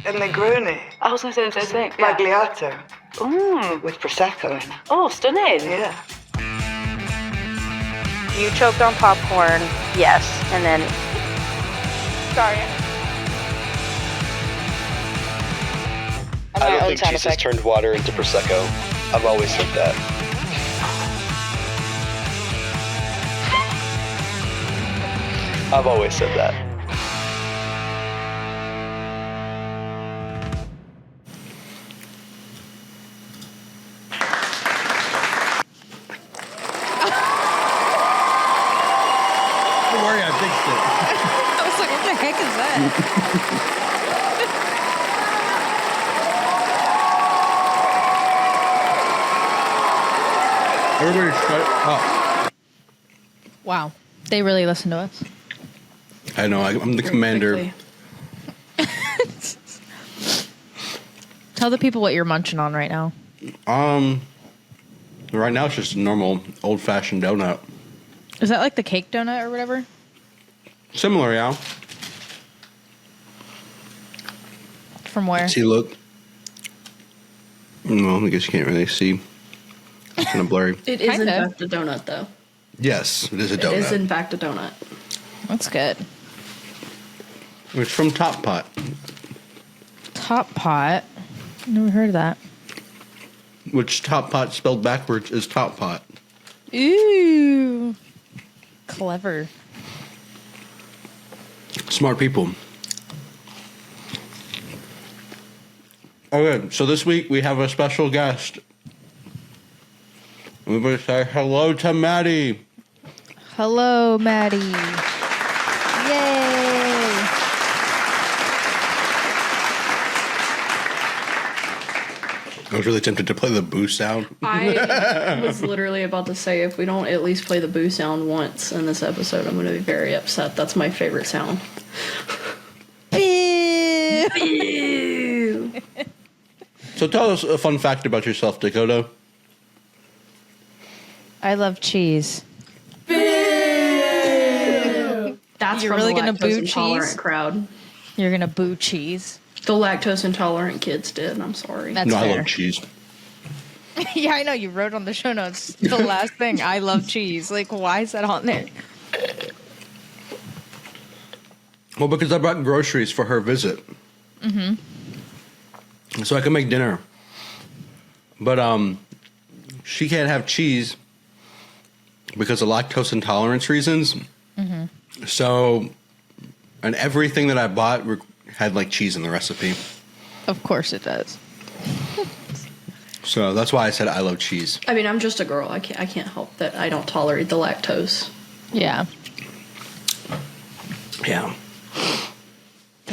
and Negroni. I was going to say the same thing. Magliato. Mm. With Prosecco in it. Oh, stunning. Yeah. You choked on popcorn, yes, and then... Sorry. I don't think Jesus turned water into Prosecco. I've always said that. I've always said that. Don't worry, I fixed it. I was like, what the heck is that? Everybody shut up. Wow. They really listen to us. I know, I'm the commander. Tell the people what you're munching on right now. Right now it's just a normal old-fashioned donut. Is that like the cake donut or whatever? Similar, yeah. From where? See, look. Well, I guess you can't really see. It's kind of blurry. It is in Kinda. fact a donut, though. Yes, it is a donut. It is in fact a donut. That's good. It's from Top Pot. Top Pot. Never heard of that. Which Top Pot spelled backwards is Top Pot. Ooh. Clever. Smart people. Okay, so this week we have a special guest. We better say hello to Maddie. Hello, Maddie. Yay. I was really tempted to play the boo sound. I was literally about to say, if we don't at least play the boo sound once in this episode, I'm going to be very upset. That's my favorite sound. Boo. So tell us a fun fact about yourself, Dakota. I love cheese. That's You're from really the gonna lactose boo intolerant cheese? crowd. You're going to boo cheese. The lactose intolerant kids did. I'm sorry. That's No, I fair. love cheese. Yeah, I know. You wrote on the show notes the last thing. I love cheese. Like, why is that on there? Well, because I brought groceries for her visit. Mm-hmm. So I can make dinner. But she can't have cheese because of lactose intolerance reasons. Mm-hmm. So, and everything that I bought had like cheese in the recipe. Of course it does. So that's why I said I love cheese. I mean, I'm just a girl. I can't help that I don't tolerate the lactose. Yeah. Yeah.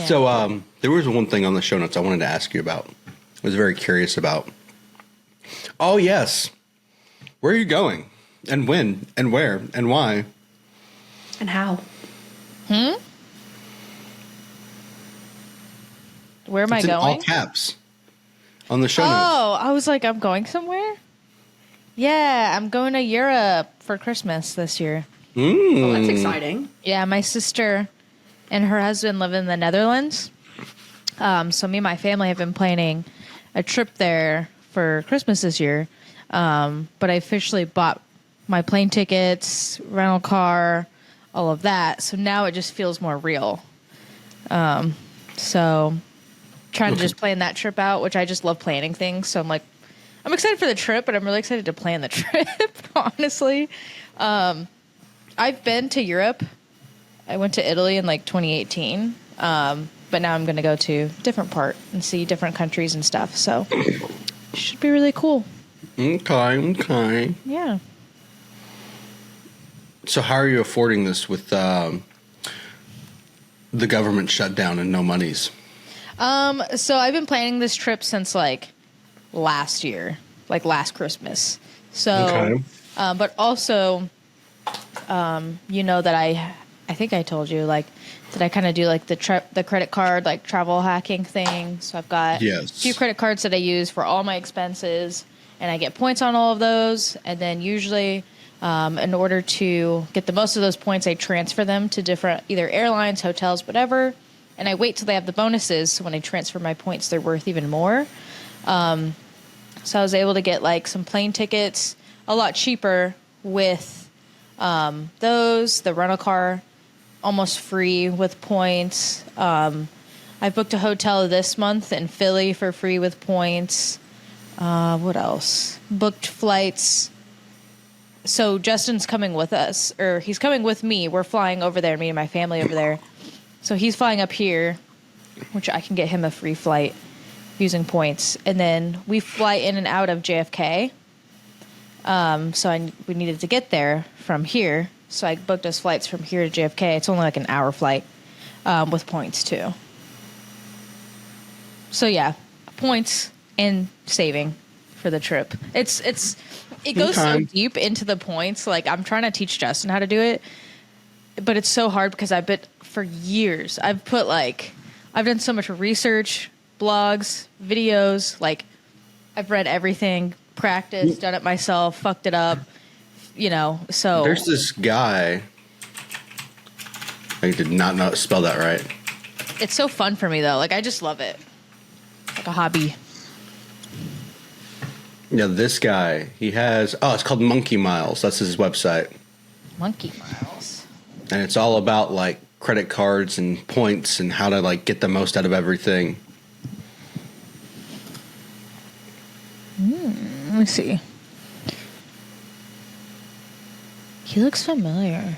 So there was one thing on the show notes I wanted to ask you about. I was very curious about. Oh, yes. Where are you going? And when? And where? And why? And how? Where am I It's in going? all caps on the show notes. Oh, I was like, I'm going somewhere? Yeah, I'm going to Europe for Christmas this year. Well, that's exciting. Yeah, my sister and her husband live in the Netherlands. So me and my family have been planning a trip there for Christmas this year. But I officially bought my plane tickets, rental car, all of that. So now it just feels more real. So trying to just plan that trip out, which I just love planning things. So I'm like, I'm excited for the trip, but I'm really excited to plan the trip, honestly. I've been to Europe. I went to Italy in like 2018. But now I'm going to go to a different part and see different countries and stuff. So it should be really cool. Okay. Yeah. So how are you affording this with the government shutdown and no monies? So I've been planning this trip since like last year, like last Christmas. So, but also, you know that I think I told you like that I kind of do like the credit card like travel hacking thing. So I've got a few credit cards that I use for all my expenses, and I get points on all of those. And then usually, in order to get the most of those points, I transfer them to different either airlines, hotels, whatever. and I wait till they have the bonuses. So when I transfer my points, they're worth even more. So I was able to get like some plane tickets a lot cheaper with those, the rental car almost free with points. I booked a hotel this month in Philly for free with points. What else? Booked flights. So Justin's coming with us, or he's coming with me. We're flying over there, me and my family over there. So he's flying up here, which I can get him a free flight using points. And then we fly in and out of JFK. So we needed to get there from here. So I booked us flights from here to JFK. It's only like an hour flight with points too. So yeah, points and saving for the trip. It goes so deep into the points. Like I'm trying to teach Justin how to do it, but it's so hard because for years I've done so much research, blogs, videos. Like I've read everything, practiced, done it myself, fucked it up. So there's this guy. I did not spell that right. It's so fun for me though. Like I just love it. Like a hobby. Yeah, this guy, he has, it's called Monkey Miles. That's his website. Monkey Miles. And it's all about like credit cards and points and how to like get the most out of everything. Let me see. He looks familiar.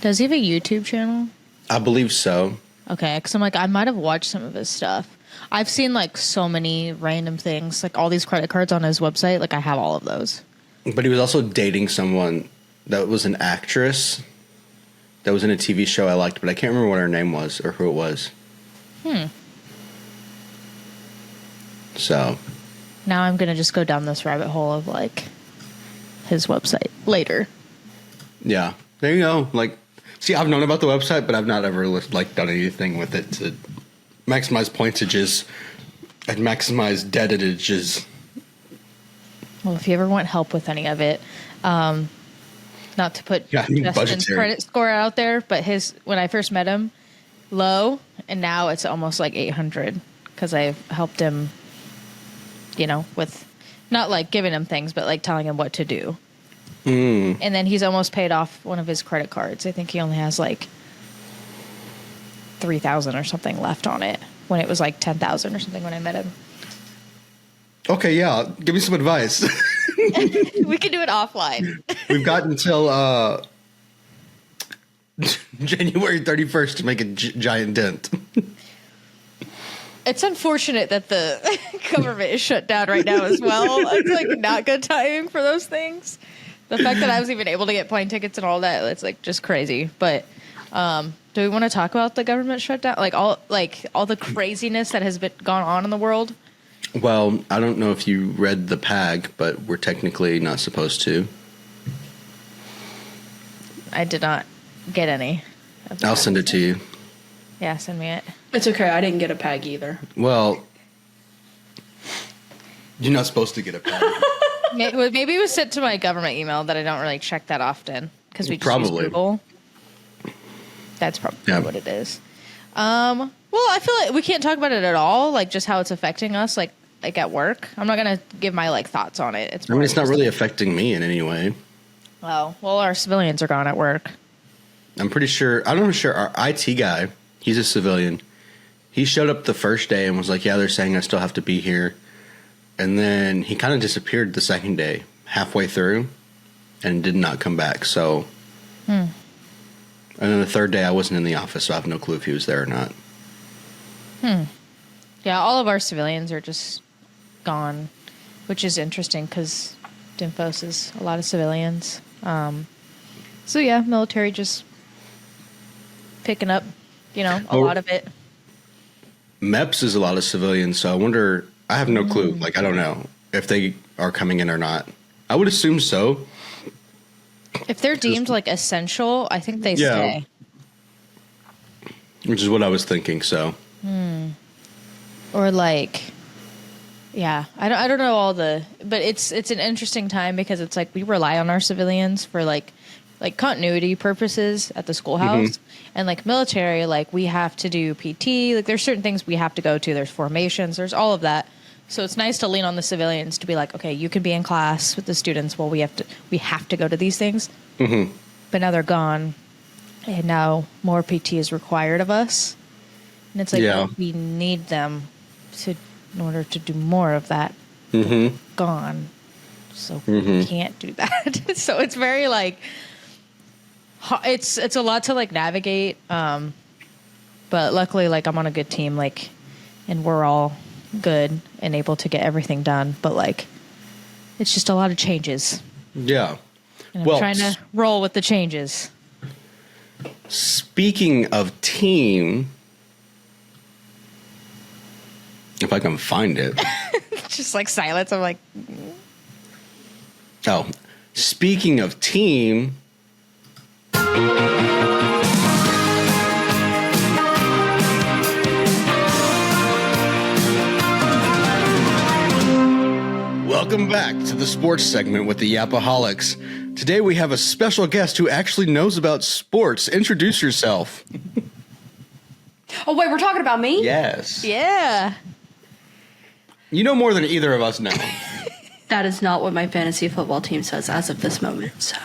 Does he have a YouTube channel? I believe so. Okay, because I'm like, I might have watched some of his stuff. I've seen like so many random things, like all these credit cards on his website. Like I have all of those. But he was also dating someone that was an actress that was in a TV show I liked, but I can't remember what her name was or who it was. So now I'm going to just go down this rabbit hole of like his website later. Yeah, there you go. Like, see, I've known about the website, but I've not ever like done anything with it to maximize pointages and maximize debitages. Well, if you ever want help with any of it, not to put Justin's credit score out there, but when I first met him, low, and now it's almost like 800 because I've helped him, with not like giving him things, but like telling him what to do. And then he's almost paid off one of his credit cards. I think he only has like 3,000 or something left on it when it was like 10,000 or something when I met him. Okay, yeah. Give me some advice. We can do it offline. We've got until January 31st to make a giant dent. It's unfortunate that the government is shut down right now as well. It's like not good timing for those things. The fact that I was even able to get plane tickets and all that, it's like just crazy. But do we want to talk about the government shutdown? Like all the craziness that has gone on in the world? Well, I don't know if you read the PAG, but we're technically not supposed to. I did not get any. I'll send it to you. Yeah, send me it. It's okay. I didn't get a PAG either. Well, you're not supposed to get a PAG. Maybe it was sent to my government email that I don't really check that often because we just use Google. That's probably what it is. Well, I feel like we can't talk about it at all, like just how it's affecting us, like at work. I'm not gonna give my like thoughts on it. It's not really affecting me in any way. Oh, well, our civilians are gone at work. I'm pretty sure. I'm not sure. Our IT guy, he's a civilian. He showed up the first day and was like, "Yeah, they're saying I still have to be here," and then he kind of disappeared the second day, halfway through, and did not come back. So, and then the third day, I wasn't in the office, so I have no clue if he was there or not. Yeah, all of our civilians are just gone, which is interesting because Dinfos is a lot of civilians. So yeah, military just picking up, a lot of it. MEPS is a lot of civilians, so I wonder. I have no clue. Like, I don't know if they are coming in or not. I would assume so. If they're deemed like essential, I think they stay. Which is what I was thinking. So. Or like, yeah, I don't know all the, but it's an interesting time because it's like we rely on our civilians for like like continuity purposes at the schoolhouse, and like military, like we have to do PT. Like there's certain things we have to go to. There's formations. There's all of that. So it's nice to lean on the civilians to be like, okay, you can be in class with the students. Well, we have to go to these things. But now they're gone, and now more PT is required of us. And it's like well, we need them in order to do more of that. Gone, so we can't do that. So it's very like it's a lot to like navigate. But luckily, like I'm on a good team, like, and we're all good and able to get everything done. But like, it's just a lot of changes. Yeah. And I'm trying to roll with the changes. Speaking of team, if I can find it. Just like silence. I'm like, oh, speaking of team. Welcome back to the sports segment with the Yapaholics. Today we have a special guest who actually knows about sports. Introduce yourself. Oh, wait, we're talking about me? Yes. yeah. You know more than either of us know. That is not what my fantasy football team says as of this moment, so.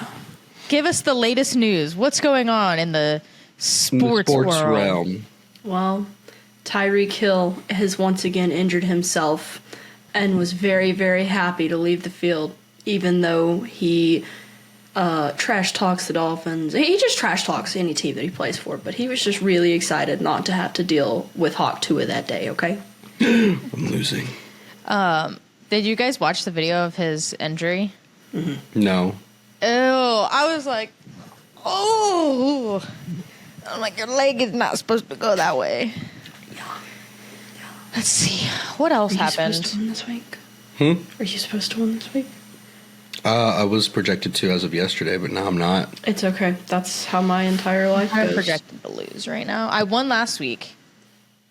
Give us the latest news. What's going on in the sports world? Realm? Well, Tyreek Hill has once again injured himself and was very, very happy to leave the field, even though he trash talks the Dolphins. He just trash talks any team that he plays for, but he was just really excited not to have to deal with Hawk Tua that day, okay? I'm losing. Did you guys watch the video of his injury? No. Ew, I was like, oh. I'm like, your leg is not supposed to go that way. Yeah. Let's see. What else happened? Are you supposed to win this week? Hmm? Are you supposed to win this week? I was projected to as of yesterday, but now I'm not. It's okay. That's how my entire life goes. I'm projected to lose right now. I won last week.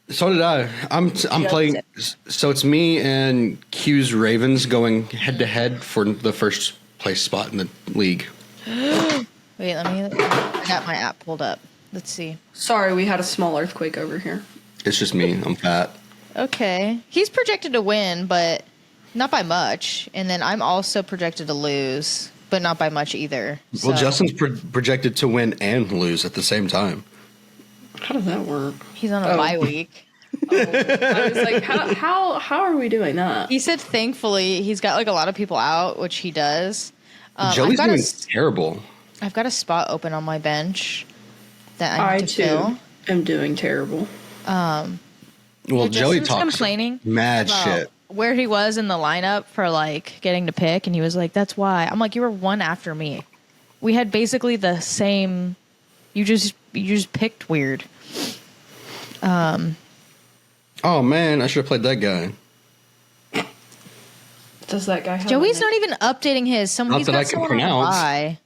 So did I. I'm playing. So it's me and Q's Ravens going head to head for the first place spot in the league. Wait, I got my app pulled up. Let's see. Sorry, we had a small earthquake over here. It's just me. I'm fat. Okay. He's projected to win, but not by much. And then I'm also projected to lose, but not by much either. Well, Justin's projected to win and lose at the same time. How does that work? He's on a bye week. I was like, how are we doing that? He said thankfully he's got like a lot of people out, which he does. Joey's doing terrible. I've got a spot open on my bench that I need to fill. I'm doing terrible. Well, Joey talks complaining mad shit. Where he was in the lineup for like getting to pick, and he was like, "That's why." I'm like, "You were one after me. We had basically the same. You just picked weird." Oh man, I should have played that guy. Does that guy have Joey's not even updating his. Not that I can pronounce.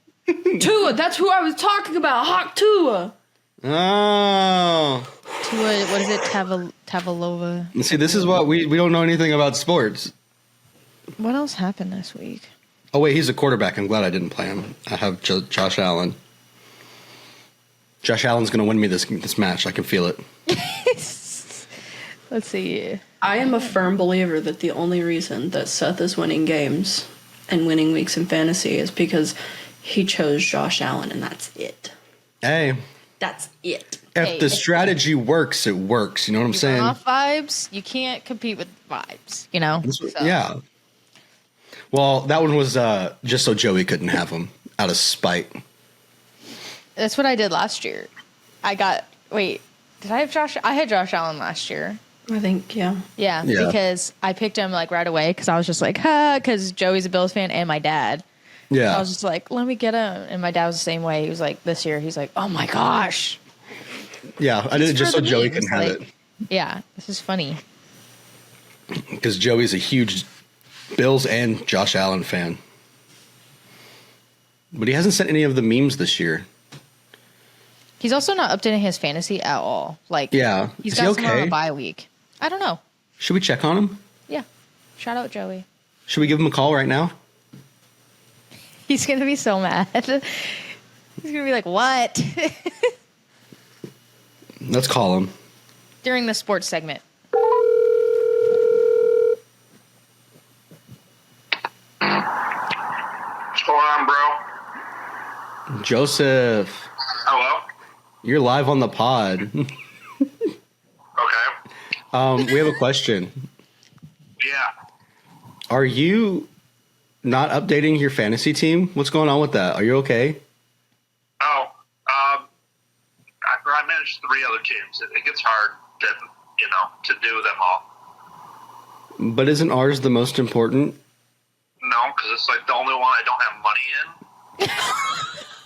Tua, that's who I was talking about. Hawk Tua. Oh. Tua, what is it? Tavalova. See, this is what we don't know anything about sports. What else happened this week? Oh wait, he's a quarterback. I'm glad I didn't play him. I have Josh Allen. Josh Allen's going to win me this match. I can feel it. Let's see. I am a firm believer that the only reason that Seth is winning games and winning weeks in fantasy is because he chose Josh Allen, and that's it. Hey. That's it. If the strategy works, it works. You know what I'm saying? Off vibes, you can't compete with vibes, you know? So. Yeah. Well, that one was just so Joey couldn't have him out of spite. That's what I did last year. Did I have Josh? I had Josh Allen last year. I think, yeah. Yeah, because I picked him like right away because I was just like, because Joey's a Bills fan and my dad. Yeah. I was just like, let me get him. And my dad was the same way. He was like, this year, he's like, oh my gosh. Yeah, I did it just so Joey couldn't have it. Yeah, this is funny. Because Joey's a huge Bills and Josh Allen fan. But he hasn't sent any of the memes this year. He's also not updating his fantasy at all. Like, yeah. He's got some on a bye week. I don't know. Should we check on him? Yeah. Shout out Joey. Should we give him a call right now? He's going to be so mad. He's gonna be like, what? Let's call him. During the sports segment. What's going on, bro? Joseph. Hello? You're live on the pod. Okay. We have a question. Yeah. Are you not updating your fantasy team? What's going on with that? Are you okay? Oh, I manage 3 other teams. It gets hard to do them all. But isn't ours the most important? No, because it's like the only one I don't have money in.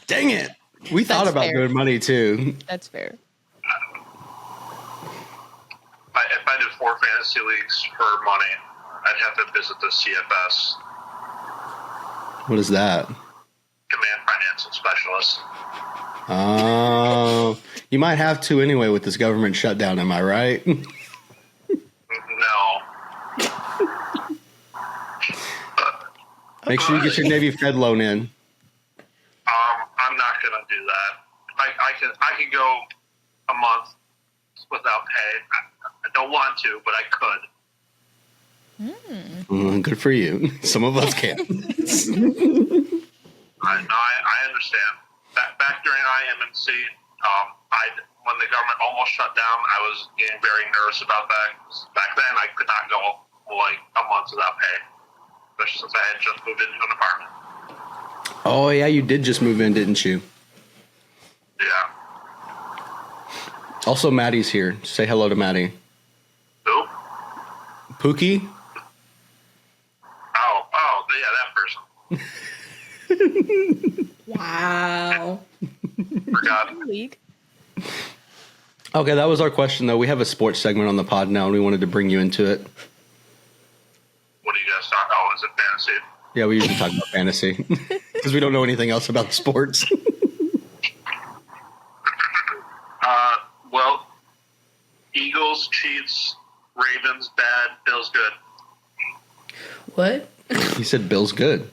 Dang it. We thought about doing money too. That's fair. If I did 4 fantasy leagues for money, I'd have to visit the CFS. What is that? Command Financial Specialist. Oh, you might have to anyway with this government shutdown, am I right? No. Make sure you get your Navy Fed loan in. I'm not going to do that. I could go a month without pay. I don't want to, but I could. Good for you. Some of us can't. I understand. Back during IMNC, when the government almost shut down, I was getting very nervous about that. Back then, I could not go like a month without pay, especially since I had just moved into an apartment. Oh, yeah, you did just move in, didn't you? Yeah. Also, Maddie's here. Say hello to Maddie. Who? Pookie? Oh, yeah, that person. Wow. Forgot. Okay, that was our question, though. We have a sports segment on the pod now, and we wanted to bring you into it. What do you guys talk? Oh, is it fantasy? Yeah, we usually talk about fantasy because we don't know anything else about sports. Well, Eagles, Chiefs, Ravens, bad, Bills, good. What? He said Bill's good.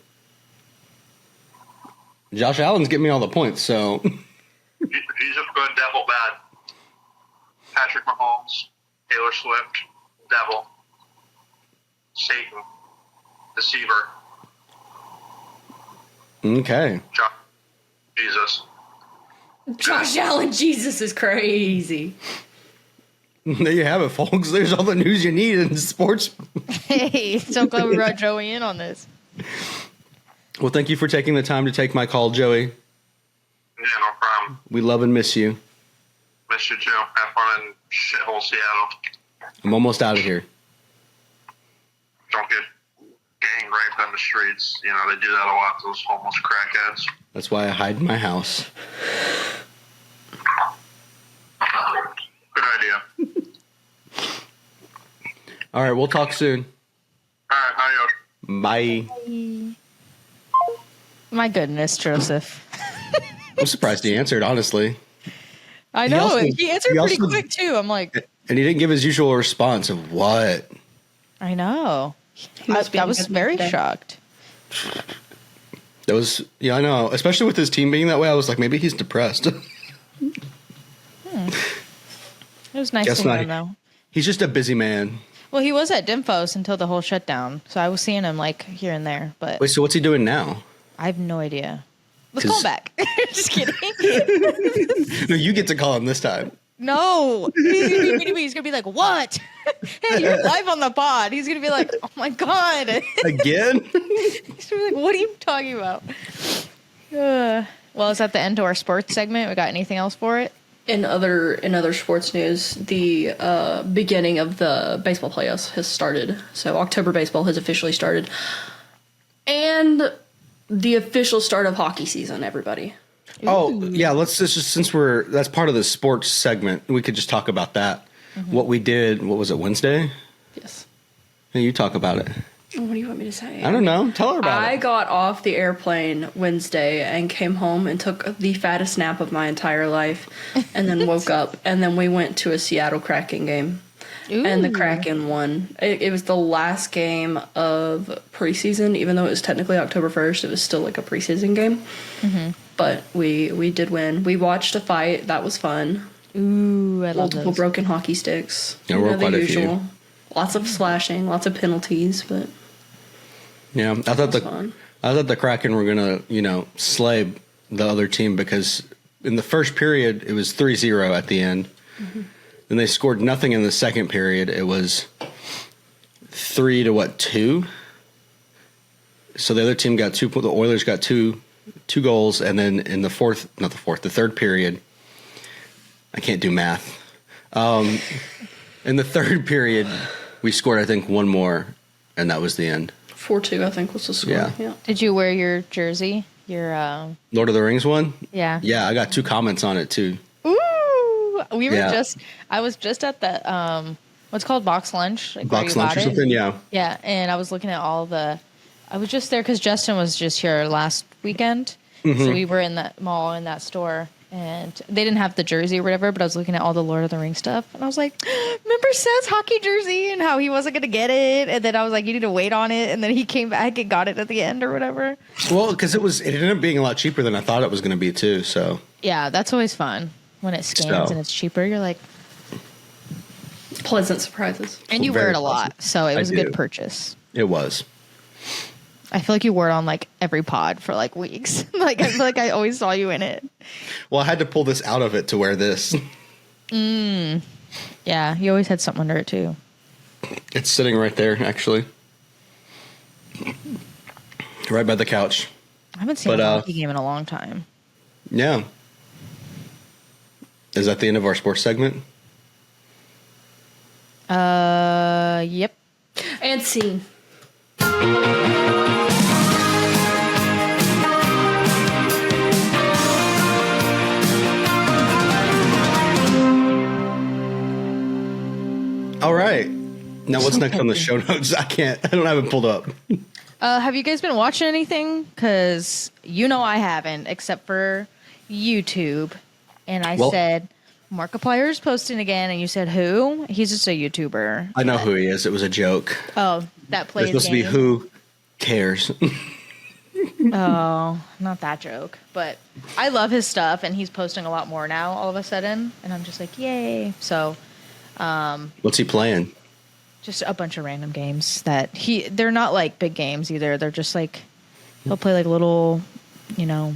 Josh Allen's getting me all the points, so... Jesus good, devil bad. Patrick Mahomes, Taylor Swift, devil. Satan, deceiver. Okay. Jesus. Josh Allen, Jesus is crazy. There you have it, folks. There's all the news you need in sports. Hey, so glad we brought Joey in on this. Well, thank you for taking the time to take my call, Joey. Yeah, no problem. We love and miss you. Miss you too. Have fun in shithole Seattle. I'm almost out of here. Don't get gang raped on the streets. You know, they do that a lot, those homeless crackheads. That's why I hide in my house. Good idea. All right, we'll talk soon. All right, adios. Bye. My goodness, Joseph. I'm surprised he answered, honestly. I know. also- He answered he pretty also- quick, too. I'm like, And he didn't give his usual response of what? I know. must be I having was a good very day. shocked. That was, yeah, I know. Especially with his team being that way, I was like, maybe he's depressed. It was nice Guess to meet not. him, though. He's just a busy man. Well, he was at Dimphos until the whole shutdown, so I was seeing him like here and there, but Wait, so what's he doing now? I have no idea. Let's call him 'Cause- back. Just kidding. No, you get to call him this time. No, he's gonna be like, "What? Hey, you're live on the pod." He's gonna be like, "Oh my god!" Again? He's gonna be like, "What are you talking about?" Well, is that the end to our sports segment? We got anything else for it? In other sports news, the beginning of the baseball playoffs has started. So October baseball has officially started, and the official start of hockey season. Everybody. Oh, yeah, let's just, since that's part of the sports segment, we could just talk about that. What we did, what was it, Wednesday? Yes. Hey, you talk about it. What do you want me to say? I don't know. Tell her about I it. got off the airplane Wednesday and came home and took the fattest nap of my entire life, and then woke up, and then we went to a Seattle Kraken game. And the Kraken won. It was the last game of preseason, even though it was technically October 1st. It was still like a preseason game. but we did win. We watched a fight. That was fun. Ooh, I love Multiple those. broken hockey sticks. Yeah, we're the quite a usual. few. Lots of slashing, lots of penalties, but Yeah, I thought fun. the Kraken were gonna, slay the other team because in the first period it was 3-0 at the end. Then they scored nothing in the second period. It was 3-2. So the other team got the Oilers got two goals, and then in the third period, I can't do math. In the third period, we scored, I think, one more, and that was the end. 4-2, I think, was the score. Yeah. Did you wear your jersey? Your Lord of the Rings one? Yeah. Yeah, I got 2 comments on it, too. Ooh, we were Yeah. I was just at the what's called box lunch, like Box where you lunch or bought it. something? Yeah. Yeah, and I was looking at I was just there because Justin was just here last weekend, so we were in that mall in that store, and they didn't have the jersey or whatever, but I was looking at all the Lord of the Rings stuff, and I was like, remember Seth's hockey jersey and how he wasn't going to get it, and then I was like, you need to wait on it, and then he came back and got it at the end or whatever. Well, because it ended up being a lot cheaper than I thought it was going to be, too, so. Yeah, that's always fun when it scans and it's cheaper. You're like, Pleasant surprises. and you Very wear it a lot, pleasant. so it was a do. good purchase. It was. I feel like you wore it on like every pod for like weeks. Like I feel like I always saw you in it. Well, I had to pull this out of it to wear this. Yeah, you always had something under it too. It's sitting right there, actually. Right by the couch. I haven't seen But, a hockey game in a long time. Yeah. Is that the end of our sports segment? Yep. And scene. All right. Now, what's next on the show notes? I don't have it pulled up. Have you guys been watching anything? Because I haven't, except for YouTube. And I said, Markiplier is posting again, and you said, who? He's just a YouTuber. I know who he is. It was a joke. Oh, that plays It's supposed to be who cares. Oh, not that joke. But I love his stuff, and he's posting a lot more now all of a sudden. And I'm just like, yay. So What's he playing? just a bunch of random games that they're not like big games either. They're just like, he'll play like little, Little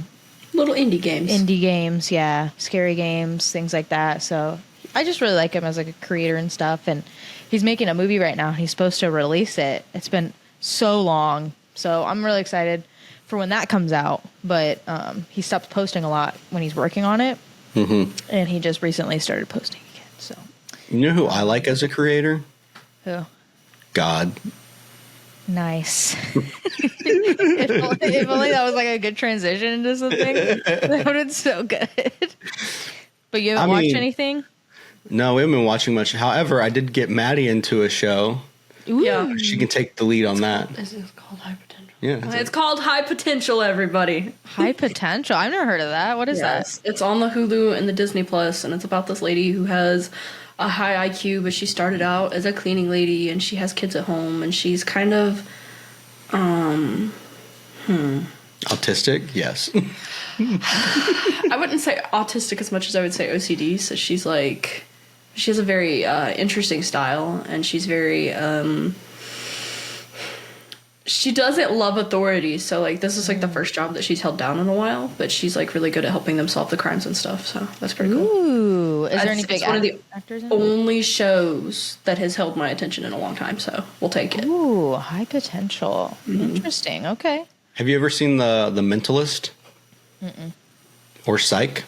indie games. indie games. Yeah. Scary games, things like that. So I just really like him as like a creator and stuff. And he's making a movie right now. He's supposed to release it. It's been so long. So I'm really excited for when that comes out. But he stopped posting a lot when he's working on it. Mm-hmm. And he just recently started posting again. So You know who I like as a creator? who? God. Nice. if only that was like a good transition into something. That would have been so good. But you haven't watched anything? No, we haven't been watching much. However, I did get Maddie into a show. Ooh. Yeah. She can take the lead on that. This is called High Potential. Yeah. It's called High Potential, everybody. High Potential. I've never heard of that. What is Yes. It's on the Hulu and the Disney Plus, and it's about this lady who has a high IQ, but she started out as a cleaning lady, and she has kids at home, and she's kind of, Autistic? Yes. I wouldn't say autistic as much as I would say OCD. So she has a very interesting style, and she's very she doesn't love authority. So like this is like the first job that she's held down in a while, but she's like really good at helping them solve the crimes and stuff. So that's pretty that? cool. Ooh. Is there any It's big one of the actors in it? only shows that has held my attention in a long time, so we'll take it. Ooh, High Potential. Interesting. Okay. Have you ever seen The Mentalist? Mm-mm. Or Psych?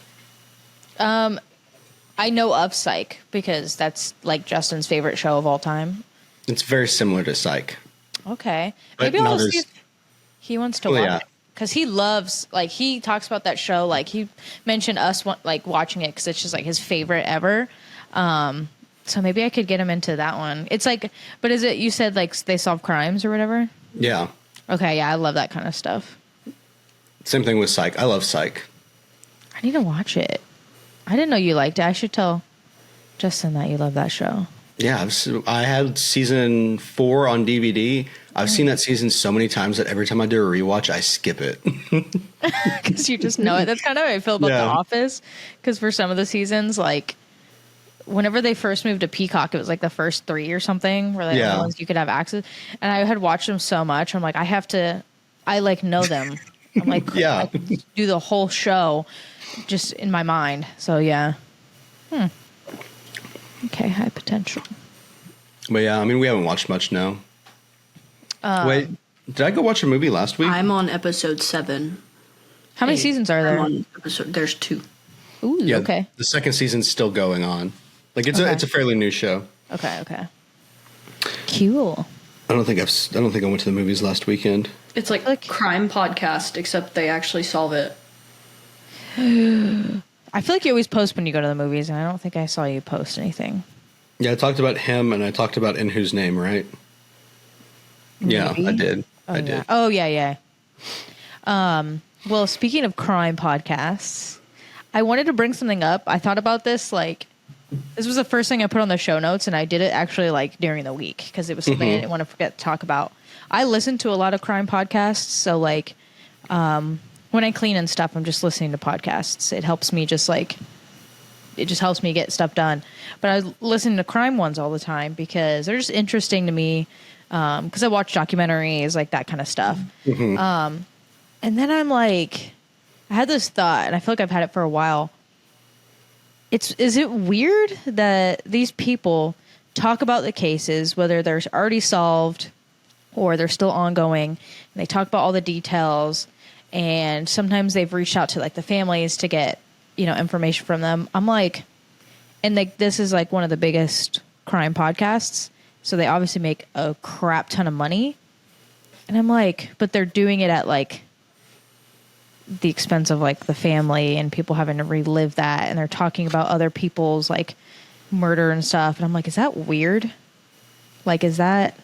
I know of Psych because that's like Justin's favorite show of all time. It's very similar to Psych. Okay. But Maybe no, I'll see there's- if he wants to Well, watch yeah. it. Because he loves, like, he talks about that show. Like, he mentioned us, like, watching it because it's just, like, his favorite ever. So maybe I could get him into that one. It's like, but is it, you said, like, they solve crimes or whatever? Yeah. Okay, yeah, I love that kind of stuff. Same thing with Psych. I love Psych. I need to watch it. I didn't know you liked it. I should tell Justin that you love that show. Yeah, I had season 4 on DVD. I've seen that season so many times that every time I do a rewatch, I skip it. Because you just know it. That's kind of how I feel about The Office. Because for some of the seasons, like, whenever they first moved to Peacock, it was like the first 3 or something where the only ones you could have access. And I had watched them so much. I'm like, I like know them. I'm like, I could do the whole show just in my mind. So yeah. Okay, high potential. But yeah, I mean, we haven't watched much now. Wait, did I go watch a movie last week? I'm on episode 7. How many seasons are there? There's 2. Ooh, Yeah, okay. The second season's still going on. Like it's a fairly new show. Okay. Cool. I don't think I went to the movies last weekend. It's like a crime podcast, except they actually solve it. I feel like you always post when you go to the movies, and I don't think I saw you post anything. Yeah, I talked about him, and I talked about In Whose Name, right? Maybe? Yeah, I did. I did. Oh, yeah. Well, speaking of crime podcasts, I wanted to bring something up. I thought about this, like, this was the first thing I put on the show notes, and I did it actually, like, during the week, because it was something I didn't want to forget to talk about. I listen to a lot of crime podcasts, so, like, when I clean and stuff, I'm just listening to podcasts. It helps me it just helps me get stuff done. But I listen to crime ones all the time because they're just interesting to me. Because I watch documentaries, like that kind of stuff. And then I'm like, I had this thought, and I feel like I've had it for a while. Is it weird that these people talk about the cases, whether they're already solved or they're still ongoing, and they talk about all the details, and sometimes they've reached out to like the families to get, information from them. I'm like, and this is like one of the biggest crime podcasts, so they obviously make a crap ton of money. And I'm like, but they're doing it at like the expense of like the family and people having to relive that, and they're talking about other people's like murder and stuff. And I'm like, is that weird? Like, is that,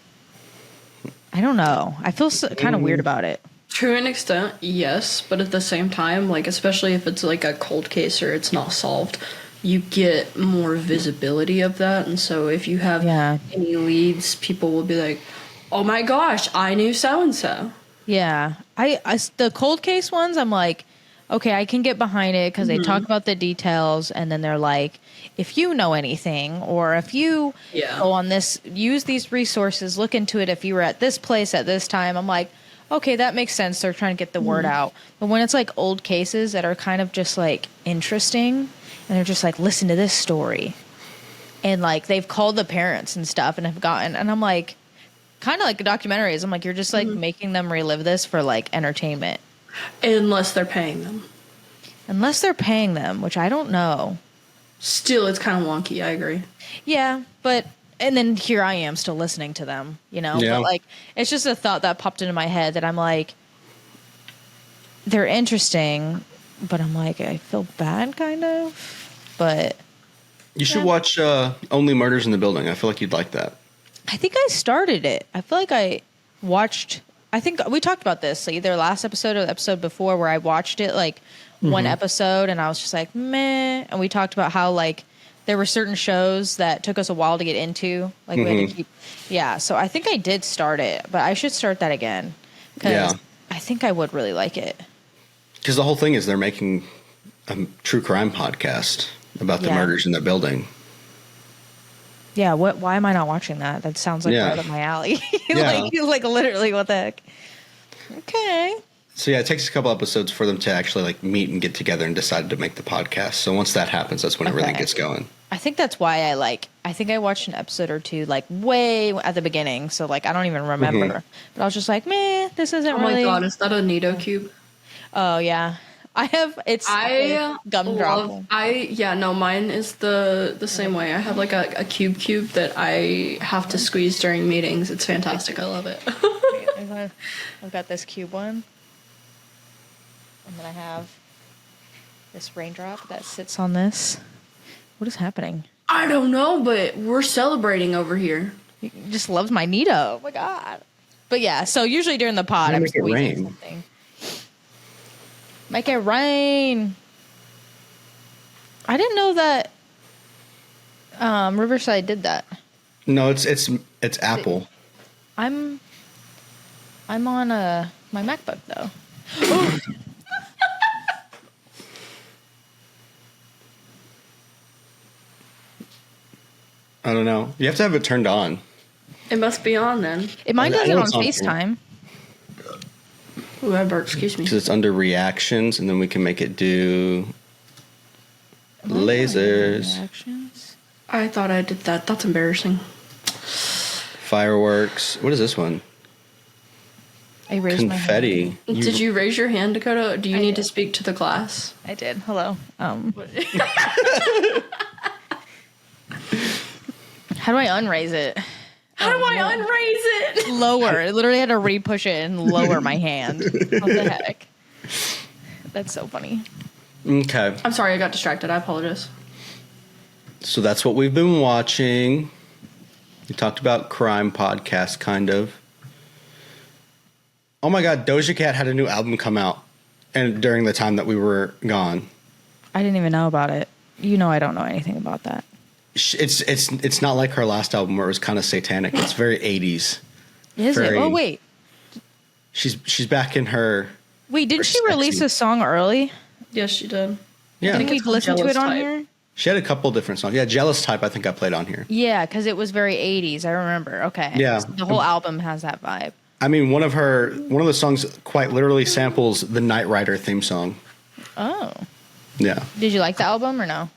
I don't know. I feel kind of weird about it. To an extent, yes, but at the same time, like, especially if it's like a cold case or it's not solved, you get more visibility of that. And so if you have any leads, people will be like, oh my gosh, I knew so-and-so. Yeah. I the cold case ones, I'm like, okay, I can get behind it because they talk about the details, and then they're like, if you know anything, or if you go on this, use these resources, look into it if you were at this place at this time. I'm like, okay, that makes sense. They're trying to get the word out. But when it's like old cases that are kind of just like interesting, and they're just like, listen to this story, and like they've called the parents and stuff and have gotten, and I'm like, kind of like documentaries. I'm like, you're just like making them relive this for like entertainment. Unless they're paying them. Unless they're paying them, which I don't know. Still, it's kind of wonky. I agree. Yeah, but, and then here I am still listening to them, Yeah. But like, it's just a thought that popped into my head that I'm like, they're interesting, but I'm like, I feel bad kind of, but. You should watch Only Murders in the Building. I feel like you'd like that. I think I started it. I feel like I watched, I think we talked about this, either last episode or the episode before, where I watched it like one episode and I was just like, meh. And we talked about how like there were certain shows that took us a while to get into. Like we had to keep, so I think I did start it, but I should start that again. Because I think I would really like it. Because the whole thing is they're making a true crime podcast about the murders in the building. Yeah, why am I not watching that? That sounds like right up my alley. like literally, what the heck? Okay. So yeah, it takes a couple episodes for them to actually like meet and get together and decide to make the podcast. So once that happens, that's when it really gets going. I think that's why I think I watched an episode or two like way at the beginning. So like I don't even remember. But I was just like, meh, this isn't really. Oh my god, is that a Nido cube? Oh yeah. I have gumdrop. Mine is the same way. I have like a cube that I have to squeeze during meetings. It's fantastic. I love it. I've got this cube one. And then I have this raindrop that sits on this. What is happening? I don't know, but we're celebrating over here. He just loves my Nido. Oh my god. But yeah, so usually during the pod I'm squeezing something. Make it rain. I didn't know that Riverside did that. No, it's Apple. I'm on my MacBook though. I don't know. You have to have it turned on. It must be on then. Mine does I it know on it's on here. FaceTime. Ooh, I burped. Excuse me. Because it's under reactions, and then we can make it do lasers, Reactions. I thought I did that. That's embarrassing. fireworks. What is this one? I raised my hand. Confetti. Did you raise your hand, Dakota? Do you need to speak to the class? I did. Hello. How do I unraise it? How do I unraise it? Lower. I literally had to re-push it and lower my hand. What the heck? That's so funny. Okay. I'm sorry, I got distracted. I apologize. So that's what we've been watching. We talked about crime podcast, kind of. Oh my God, Doja Cat had a new album come out, and during the time that we were gone. I didn't even know about it. You know I don't know anything about that. It's not like her last album where it was kind of satanic. It's very 80s. Is it? Oh wait. She's back in her. Wait, didn't she release a song early? Yes, she did. Yeah. Didn't we listen to it Jealous on Type. here? She had a couple different songs. Yeah, Jealous Type I think I played on here. Yeah, because it was very 80s. I remember. Okay. Yeah. So the whole album has that vibe. I mean, one of the songs quite literally samples the Knight Rider theme song. Oh. Yeah. Did you like the album or no?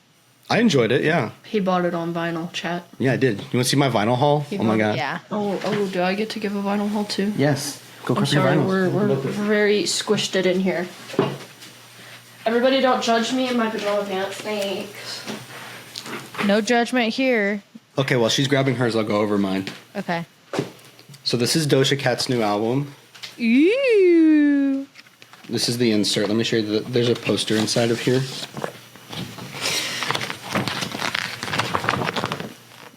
I enjoyed it, yeah. He bought it on vinyl, chat. Yeah, I did. You want to see my vinyl haul? Oh my God. Yeah. Oh, do I get to give a vinyl haul too? Yes. Go I'm sorry, we're very squished it in here. Everybody don't judge me in my pajama pants. Thanks. No judgment here. Okay, while she's grabbing hers, I'll go over mine. Okay. So this is Doja Cat's new album. Ooh. This is the insert. Let me show you. There's a poster inside of here.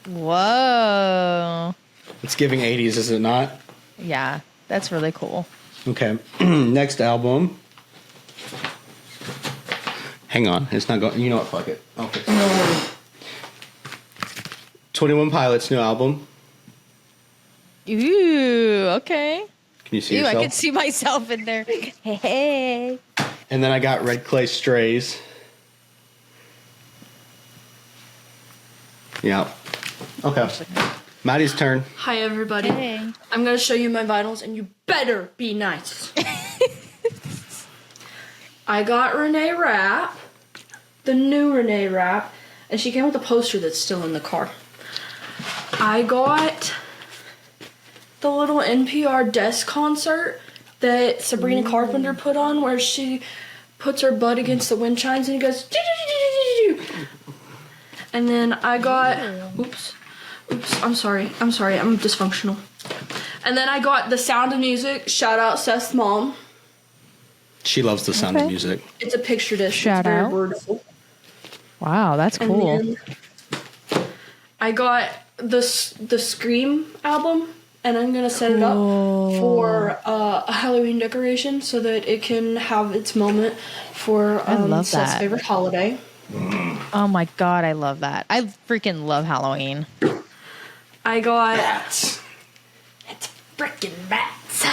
Whoa. It's giving 80s, is it not? Yeah, that's really cool. Okay. Next album. Hang on. It's not going. You know what? Fuck it. I'll fix it. No. 21 Pilots' new album. Ooh, okay. Can you see Ooh, yourself? I can see myself in there. Hey. And then I got Red Clay Strays. Yeah. Okay. Maddie's turn. Hi, everybody. Hey. I'm going to show you my vinyls, and you better be nice. I got Renee Rapp, the new Renee Rapp, and she came with a poster that's still in the car. I got the little NPR desk concert that Sabrina Carpenter put on, where she puts her butt against the wind chimes and it goes. And then I got, oops, I'm sorry, I'm dysfunctional. And then I got The Sound of Music, shout out Seth's mom. She loves the sound of music. It's a picture disc. Shout it's very out. wordful. Wow, that's cool. And then I got the Scream album, and I'm gonna set it up for a Halloween decoration so that it can have its moment for love Seth's that. favorite holiday. Oh my God, I love that. I freaking love Halloween. I got it's freaking bats.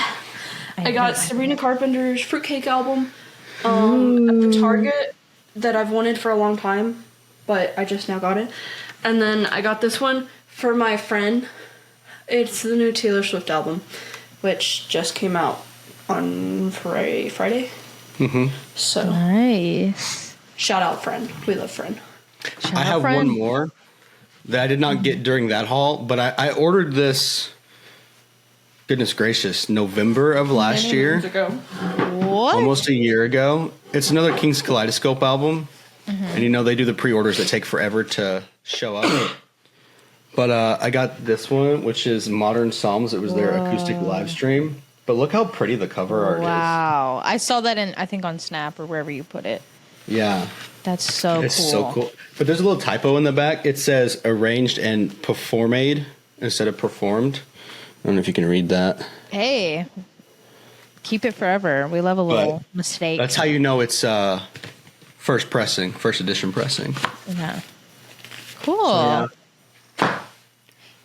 I got Sabrina Carpenter's Fruitcake album at the Target that I've wanted for a long time, but I just now got it. And then I got this one for my friend. It's the new Taylor Swift album, which just came out on Friday. Mm-hmm. So Nice. shout out, friend. We love friend. I have one more that I did not get during that haul, but I ordered this. Goodness gracious, November of last year. What? Almost a year ago. It's another King's Kaleidoscope album. And they do the pre-orders that take forever to show up. But I got this one, which is Modern Psalms. It was their acoustic live stream. But look how pretty the cover art is. Wow. I saw that I think on Snap or wherever you put it. Yeah. That's so cool. It's so cool. But there's a little typo in the back. It says arranged and performade instead of performed. I don't know if you can read that. Hey. Keep it forever. We love a little mistake. That's how you know it's first edition pressing. Yeah. Cool. So, yeah.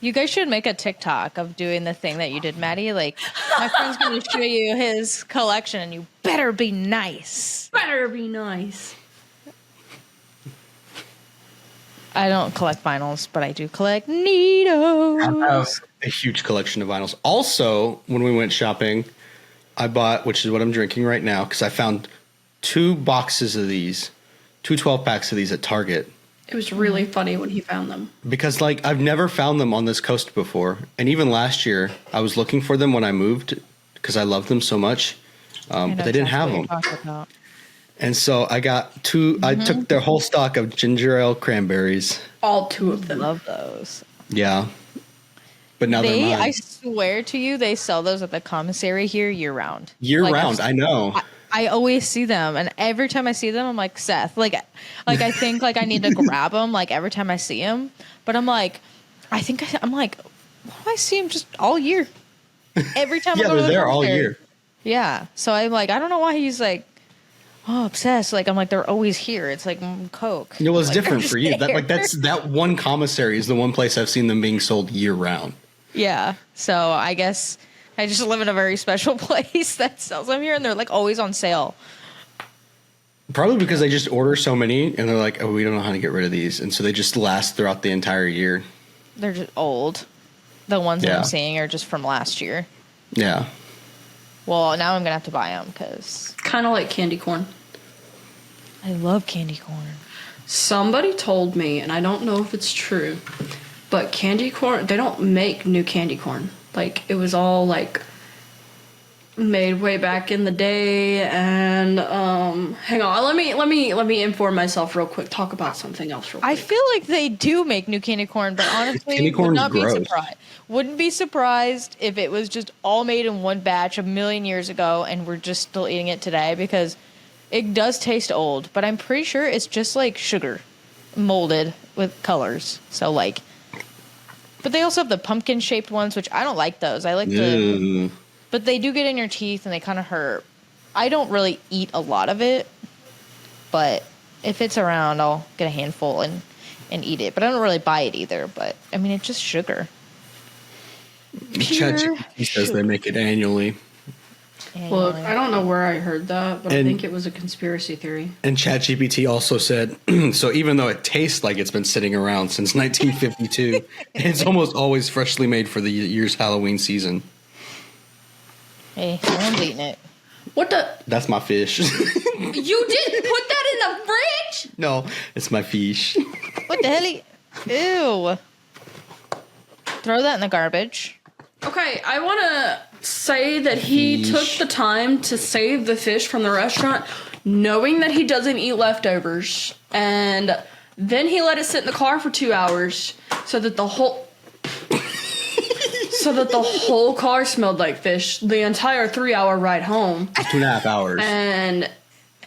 You guys should make a TikTok of doing the thing that you did, Maddie. Like, my friend's going to show you his collection, and you better be nice. Better be nice. I don't collect vinyls, but I do collect needles. I have a huge collection of vinyls. Also, when we went shopping, I bought, which is what I'm drinking right now, because I found 2 boxes of these, 2 12-packs of these at Target. It was really funny when he found them. Because, like, I've never found them on this coast before. And even last year, I was looking for them when I moved because I loved them so much. But they didn't have them. And so I got 2. I took their whole stock of ginger ale cranberries. All 2 of them. Love those. Yeah. But now they're mine. I swear to you, they sell those at the commissary here year round. Year round, I know. I always see them, and every time I see them, I'm like, Seth, like I think like I need to grab them, like every time I see him. But I'm like, I'm like, why do I see him just all year? Every time. Yeah, they're there all year. Yeah, so I'm like, I don't know why he's like, oh, obsessed. Like I'm like, they're always here. It's like Coke. It was like, different for you. That one commissary is the one place I've seen them being sold year round. Yeah, so I guess I just live in a very special place that sells them here, and they're like always on sale. Probably because they just order so many, and they're like, oh, we don't know how to get rid of these. And so they just last throughout the entire year. They're just old. The ones that I'm seeing are just from last year. Yeah. Well, now I'm going to have to buy them because... Kind of like candy corn. I love candy corn. Somebody told me, and I don't know if it's true, but candy corn, they don't make new candy corn. Like, it was all, like, made way back in the day, and, hang on, let me inform myself real quick, talk about something else real quick. I feel like they do make new candy corn, but honestly, Candy corn's gross. Wouldn't be surprised if it was just all made in one batch a million years ago, and we're just still eating it today, because it does taste old, but I'm pretty sure it's just, like, sugar molded with colors, so, like... But they also have the pumpkin-shaped ones, which I don't like those. I like the... But they do get in your teeth, and they kind of hurt. I don't really eat a lot of it, but if it's around, I'll get a handful and eat it. But I don't really buy it either. But, I mean, it's just sugar. ChatGPT says they make it annually. Look, I don't know where I heard that, but I think it was a conspiracy theory. And ChatGPT also said, so even though it tastes like it's been sitting around since 1952, it's almost always freshly made for the year's Halloween season. Hey, someone's eating it. What the? That's my fish. You didn't put that in the fridge? No, it's my fish. What the hell? Ew. Throw that in the garbage. Okay, I want to say that he took the time to save the fish from the restaurant, knowing that he doesn't eat leftovers, and then he let it sit in the car for 2 hours so that the whole car smelled like fish the entire 3-hour ride home. 2.5 hours. And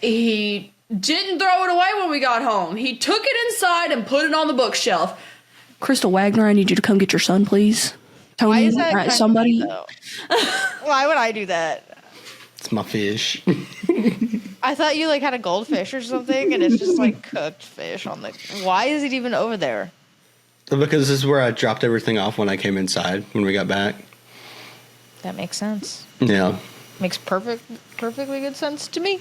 he didn't throw it away when we got home. He took it inside and put it on the bookshelf. Crystal Wagner, I need you to come get your son, please. Tony, Why is that somebody? Why would I do that? It's my fish. I thought you like had a goldfish or something, and it's just like cooked fish on the. Why is it even over there? Because this is where I dropped everything off when I came inside when we got back. That makes sense. Yeah. Makes perfectly good sense to me.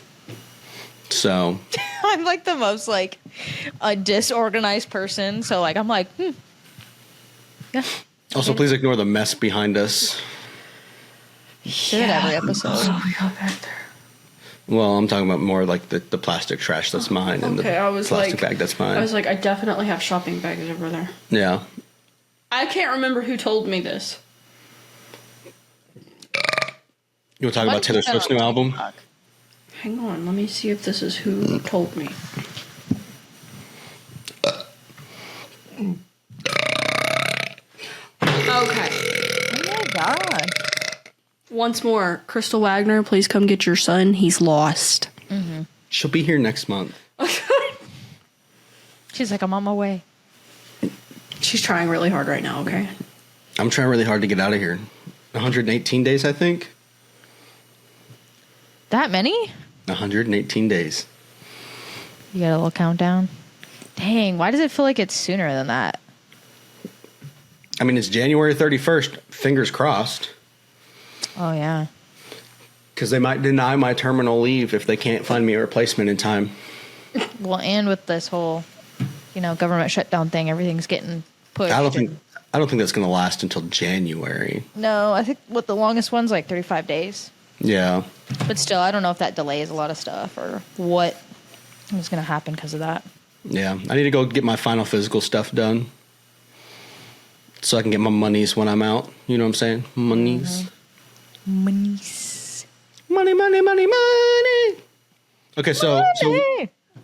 So. I'm like the most like a disorganized person, so like I'm like, yeah. Also, please ignore the mess behind us. Do it every episode. Oh, we got back there. Well, I'm talking about more like the plastic trash that's mine and the plastic bag that's mine. I was like, I definitely have shopping bags over there. Yeah. I can't remember who told me this. You want to talk about Taylor Swift's new album? Hang on, let me see if this is who told me. Okay. Oh my god. Once more, Crystal Wagner, please come get your son. He's lost. Mm-hmm. She'll be here next month. She's like, I'm on my way. She's trying really hard right now, okay? I'm trying really hard to get out of here. 118 days, I think. That many? 118 days. You got a little countdown? Dang, why does it feel like it's sooner than that? I mean, it's January 31st. Fingers crossed. Oh, yeah. Because they might deny my terminal leave if they can't find me a replacement in time. Well, and with this whole, government shutdown thing, everything's getting pushed. I don't think that's going to last until January. No, I think what the longest one's like 35 days. Yeah. But still, I don't know if that delays a lot of stuff or what is going to happen because of that. Yeah. I need to go get my final physical stuff done so I can get my monies when I'm out. You know what I'm saying? Monies. Mm-hmm. Monies. Money, money, money, money. Okay, so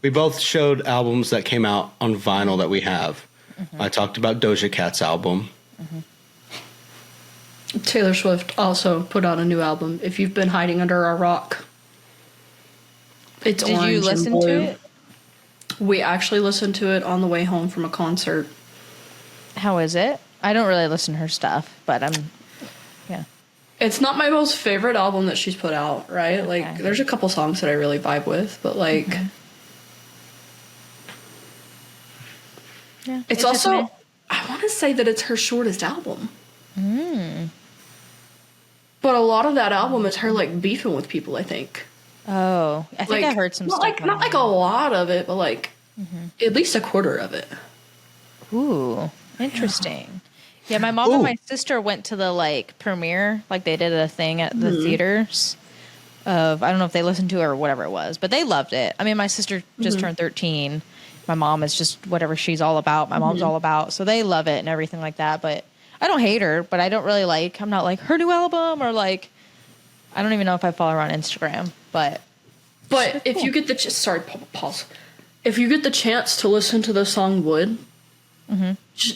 we both showed albums that came out on vinyl that we have. Mm-hmm. I talked about Doja Cat's album. Mm-hmm. Taylor Swift also put out a new album. If you've been hiding under a rock, it's Did orange you listen and blue. to it? We actually listened to it on the way home from a concert. How is it? I don't really listen to her stuff, but yeah. It's not my most favorite album that she's put out, right? Okay. Like, there's a couple songs that I really vibe with, but like, Yeah, it's also, I want to say that it's her shortest album. But a lot of that album is her like beefing with people, I think. Oh, I think I heard some not stuff. not like a lot of it, but like at least a quarter of it. Ooh, interesting. Yeah, my mom and my sister went to the like premiere, like they did a thing at the theaters of, I don't know if they listened to it or whatever it was, but they loved it. I mean, my sister just turned 13. My mom is just whatever she's all about. My mom's all about, so they love it and everything like that. But I don't hate her, but I don't really I'm not like her new album or like, I don't even know if I follow her on Instagram, but if you get the pause. If you get the chance to listen to the song "Wood,"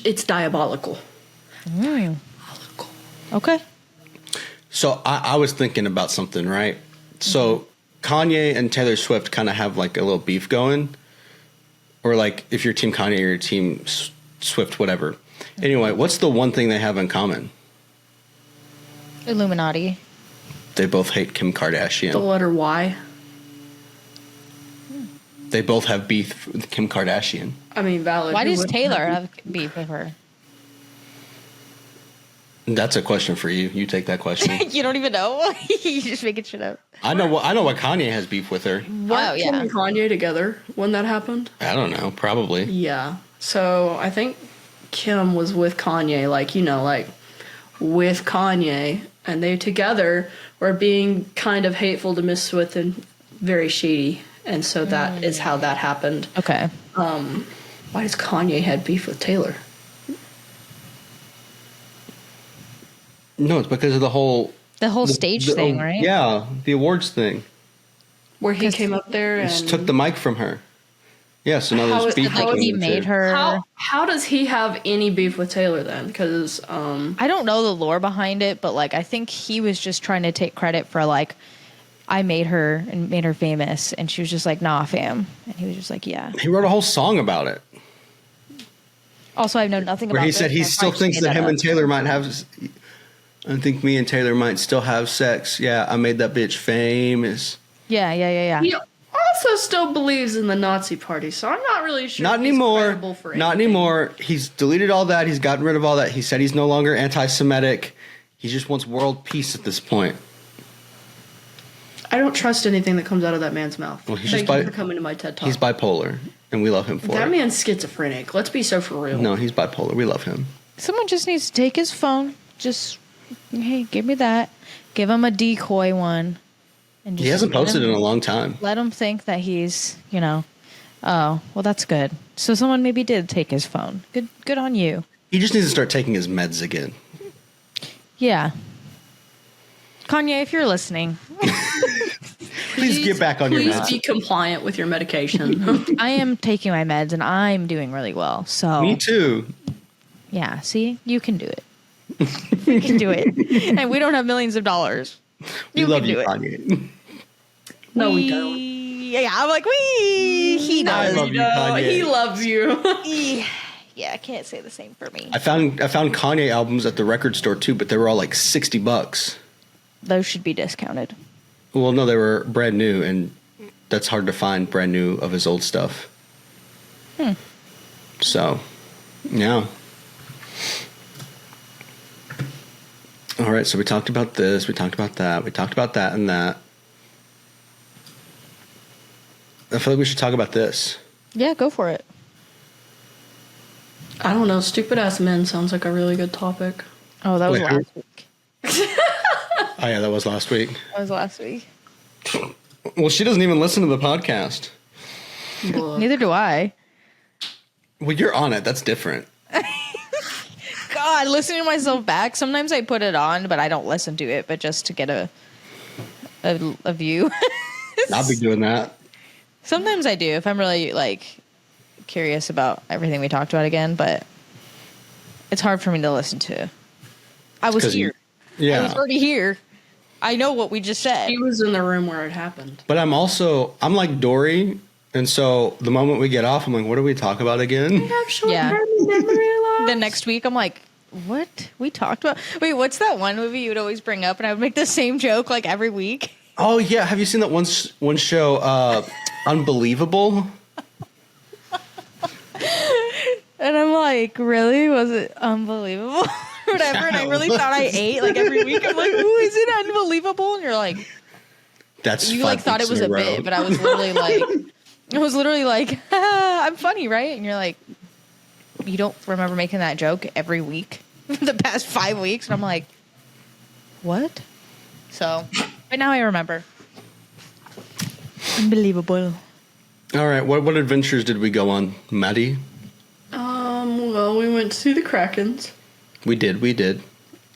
it's diabolical. Diabolical. Okay. So I was thinking about something, right? So Kanye and Taylor Swift kind of have like a little beef going, or like if you're Team Kanye or you're Team Swift, whatever. Anyway, what's the one thing they have in common? Illuminati. They both hate Kim Kardashian. The letter Y. They both have beef with Kim Kardashian. I mean, valid. Why Who does wouldn't Taylor have have beef with her? That's a question for you. You take that question. You don't even know. You just making shit up. I know why Kanye has beef with her. Weren't Kim and Kanye together when that happened? I don't know. Probably. Yeah. So I think Kim was with Kanye, like with Kanye, and they together were being kind of hateful to Miss Swift and very shady, and so that is how that happened. Okay. Why does Kanye have beef with Taylor? No, it's because of the whole stage thing, right? Yeah, the awards thing. Where he came up there and just took the mic from her. Yeah, so now there's beef. Like he made her. How does he have any beef with Taylor then? Because I don't know the lore behind it, but like I think he was just trying to take credit for like I made her and made her famous, and she was just like, "Nah, fam," and he was just like, "Yeah." He wrote a whole song about it. Also, I know nothing about. Where he said he still thinks that him and Taylor might have. I think me and Taylor might still have sex. Yeah, I made that bitch famous. Yeah. He also still believes in the Nazi party, so I'm not really sure. Not anymore. Not anymore. He's deleted all that. He's gotten rid of all that. He said he's no longer anti-Semitic. He just wants world peace at this point. I don't trust anything that comes out of that man's mouth. Well, he's Thank you for coming to my TED Talk. He's bipolar, and we love him for it. That man's schizophrenic. Let's be so for real. No, he's bipolar. We love him. Someone just needs to take his phone. Just, hey, give me that. Give him a decoy one. And just he hasn't posted in a long time. Let him think that he's, oh, well, that's good. So someone maybe did take his phone. Good on you. He just needs to start taking his meds again. Yeah. Kanye, if you're listening. Please get back on your meds. Please be compliant with your medication. I am taking my meds and I'm doing really well. So Me too. Yeah, see? You can do it. You can do it. And we don't have millions of dollars. We love you, do it. Kanye. No, we don't. Yeah, I'm like, he does. I love you, Kanye. He loves you. Yeah, I can't say the same for me. I found Kanye albums at the record store too, but they were all like $60. Those should be discounted. Well, no, they were brand new, and that's hard to find brand new of his old stuff. So, yeah. All right, so we talked about this, we talked about that, we talked about that and that. I feel like we should talk about this. Yeah, go for it. I don't know. Stupid ass men sounds like a really good topic. Oh, that was Wait, last week. Oh, yeah, that was last week. That was last week. Well, she doesn't even listen to the podcast. Look. Neither do I. Well, you're on it. That's different. God, listening to myself back. Sometimes I put it on, but I don't listen to it, but just to get a view. I'll be doing that. Sometimes I do if I'm really like curious about everything we talked about again, but it's hard for me to listen to. I was here. Yeah. I was already here. I know what we just said. He was in the room where it happened. But I'm like Dory, and so the moment we get off, I'm like, what do we talk about again? Yeah. The next week, I'm like, what? We talked about... Wait, what's that one movie you would always bring up, and I would make the same joke like every week? Oh, yeah. Have you seen that one show, Unbelievable? And I'm like, really? Was it unbelievable? Whatever. And I really thought I ate like every week. I'm like, ooh, is it unbelievable? And you're like... That's you like thought it was a bit, but I was literally like, I'm funny, right? And you're like, you don't remember making that joke every week the past 5 weeks? And I'm like, what? So, but now I remember. Unbelievable. All right, what adventures did we go on, Maddie? Well, we went to see the Krakens. We did.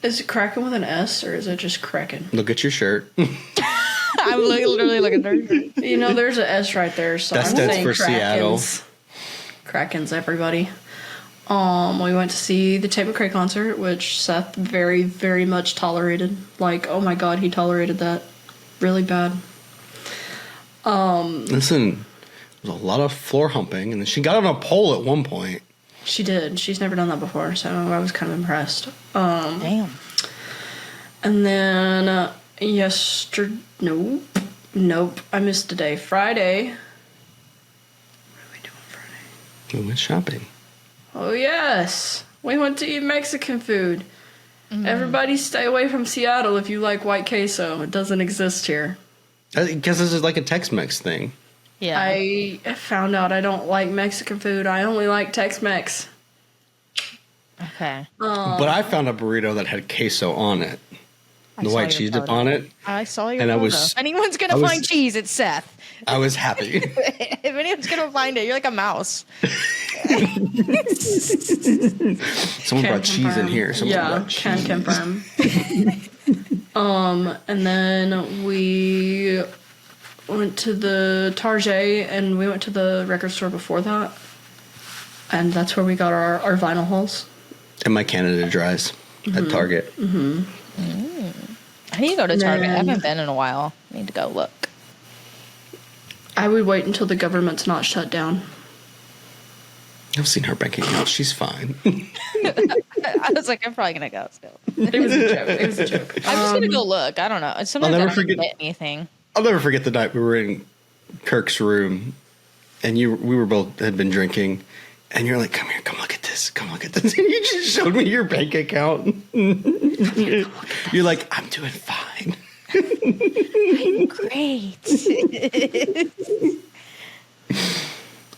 Is it Kraken with an S, or is it just Kraken? Look at your shirt. I'm literally looking at her. You know, there's an S right there, so That I'm stands saying for Krakens. Seattle. Krakens, everybody. We went to see the Tate McRae concert, which Seth very, very much tolerated. Like, oh my god, he tolerated that really bad. Listen, there was a lot of floor humping, and then she got on a pole at one point. She did. She's never done that before, so I was kind of impressed. Damn. And then Nope. I missed a day. Friday. What are we doing Friday? We went shopping. Oh, yes. We went to eat Mexican food. Everybody stay away from Seattle if you like white queso. It doesn't exist here. Because this is like a Tex-Mex thing. Yeah. I found out I don't like Mexican food. I only like Tex-Mex. Okay. But I found a burrito that had queso on it. The white cheese dip on it. I saw your And photo. if anyone's going to find cheese, it's Seth. I was happy. If anyone's going to find it, you're like a mouse. Someone brought cheese in here. Can confirm. And then we went to the Target, and we went to the record store before that. And that's where we got our vinyl hulls. And my Canada Dries at Target. I need to go to Target. I haven't been in a while. I need to go look. I would wait until the government's not shut down. I've seen her bank account. She's fine. I was like, I'm probably going to go still. It was a joke. I'm just going to go look. I don't know. Sometimes I don't forget anything. I'll never forget the night we were in Kirk's room, and we were both had been drinking, and you're like, "Come here, come look at this, come look at this." And you just showed me your bank account. You're like, "I'm doing fine. I'm great."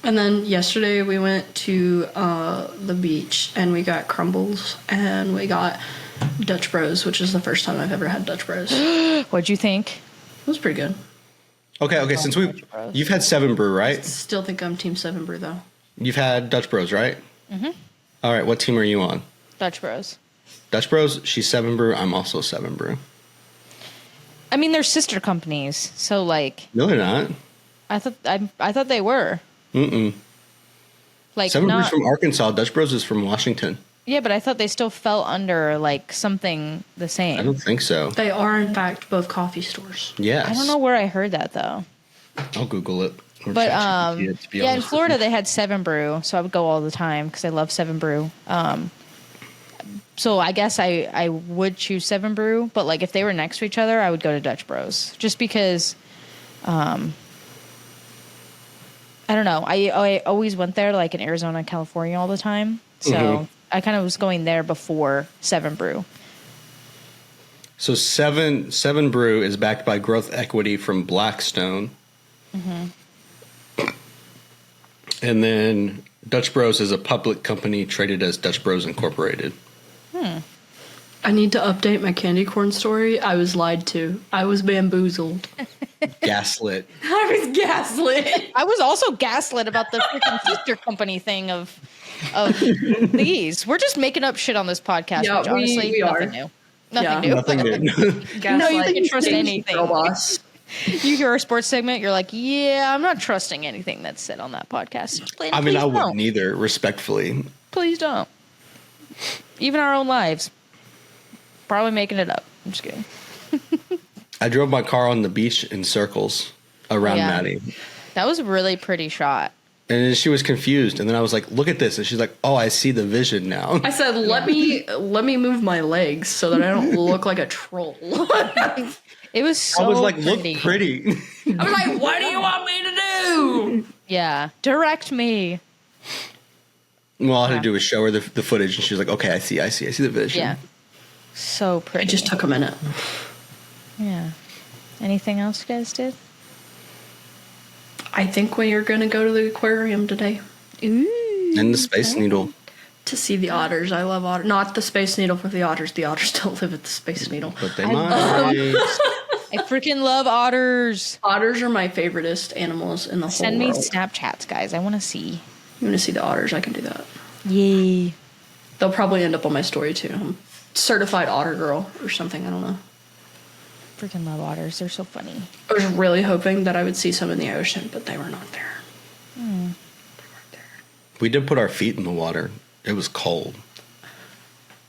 And then yesterday we went to the beach, and we got crumbles, and we got Dutch Bros, which is the first time I've ever had Dutch Bros. What'd you think? It was pretty good. Okay. Since you've had 7 Brew, right? Still think I'm Team 7 Brew, though. You've had Dutch Bros, right? Mm-hmm. All right. What team are you on? Dutch Bros. Dutch Bros. She's 7 Brew. I'm also 7 Brew. I mean, they're sister companies, so like. No, they're not. I thought they were. Mm-mm. Like 7 Brew's from Arkansas. Dutch Bros is from Washington. Yeah, but I thought they still fell under like something the same. I don't think so. They are, in fact, both coffee stores. Yes. I don't know where I heard that though. I'll Google it. But in Florida they had 7 Brew, so I would go all the time because I love 7 Brew. So I guess I would choose 7 Brew, but like if they were next to each other, I would go to Dutch Bros just because. I don't know. I always went there like in Arizona, California all the time, so I kind of was going there before 7 Brew. So Seven Brew is backed by growth equity from Blackstone. And then Dutch Bros is a public company traded as Dutch Bros Incorporated. I need to update my candy corn story. I was lied to. I was bamboozled. Gaslit. I was gaslit. I was also gaslit about the freaking sister company thing of these. We're just making up shit on this podcast, Yeah, which honestly, we nothing are. new. Yeah. Nothing new. No, you can trust anything. Girl boss. You hear our sports segment, you're like, yeah, I'm not trusting anything that's said on that podcast. I mean, I wouldn't either, respectfully. Please don't. Even our own lives. Probably making it up. I'm just kidding. I drove my car on the beach in circles around Maddie. That was a really pretty shot. And then she was confused. And then I was like, look at this. And she's like, oh, I see the vision now. I said, let me move my legs so that I don't look like a troll. It was so I was like, pretty. look pretty. I'm like, what do you want me to do? Yeah. Direct me. Well, all I had to do was show her the footage. And she was like, okay, I see the vision. Yeah. So pretty. It just took a minute. Yeah. Anything else you guys did? I think we are going to go to the aquarium today. Ooh. And the Space Needle. To see the otters. I love otters. Not the Space Needle for the otters. The otters don't live at the Space Needle. But they might. I freaking love otters. Otters are my favoriteest animals in the Send whole me world. Snapchats, guys. I want to see. You want to see the otters? I can do that. Yay. They'll probably end up on my story too. I'm certified otter girl or something. I don't know. Freaking love otters. They're so funny. I was really hoping that I would see some in the ocean, but they were not there. They weren't there. We did put our feet in the water. It was cold.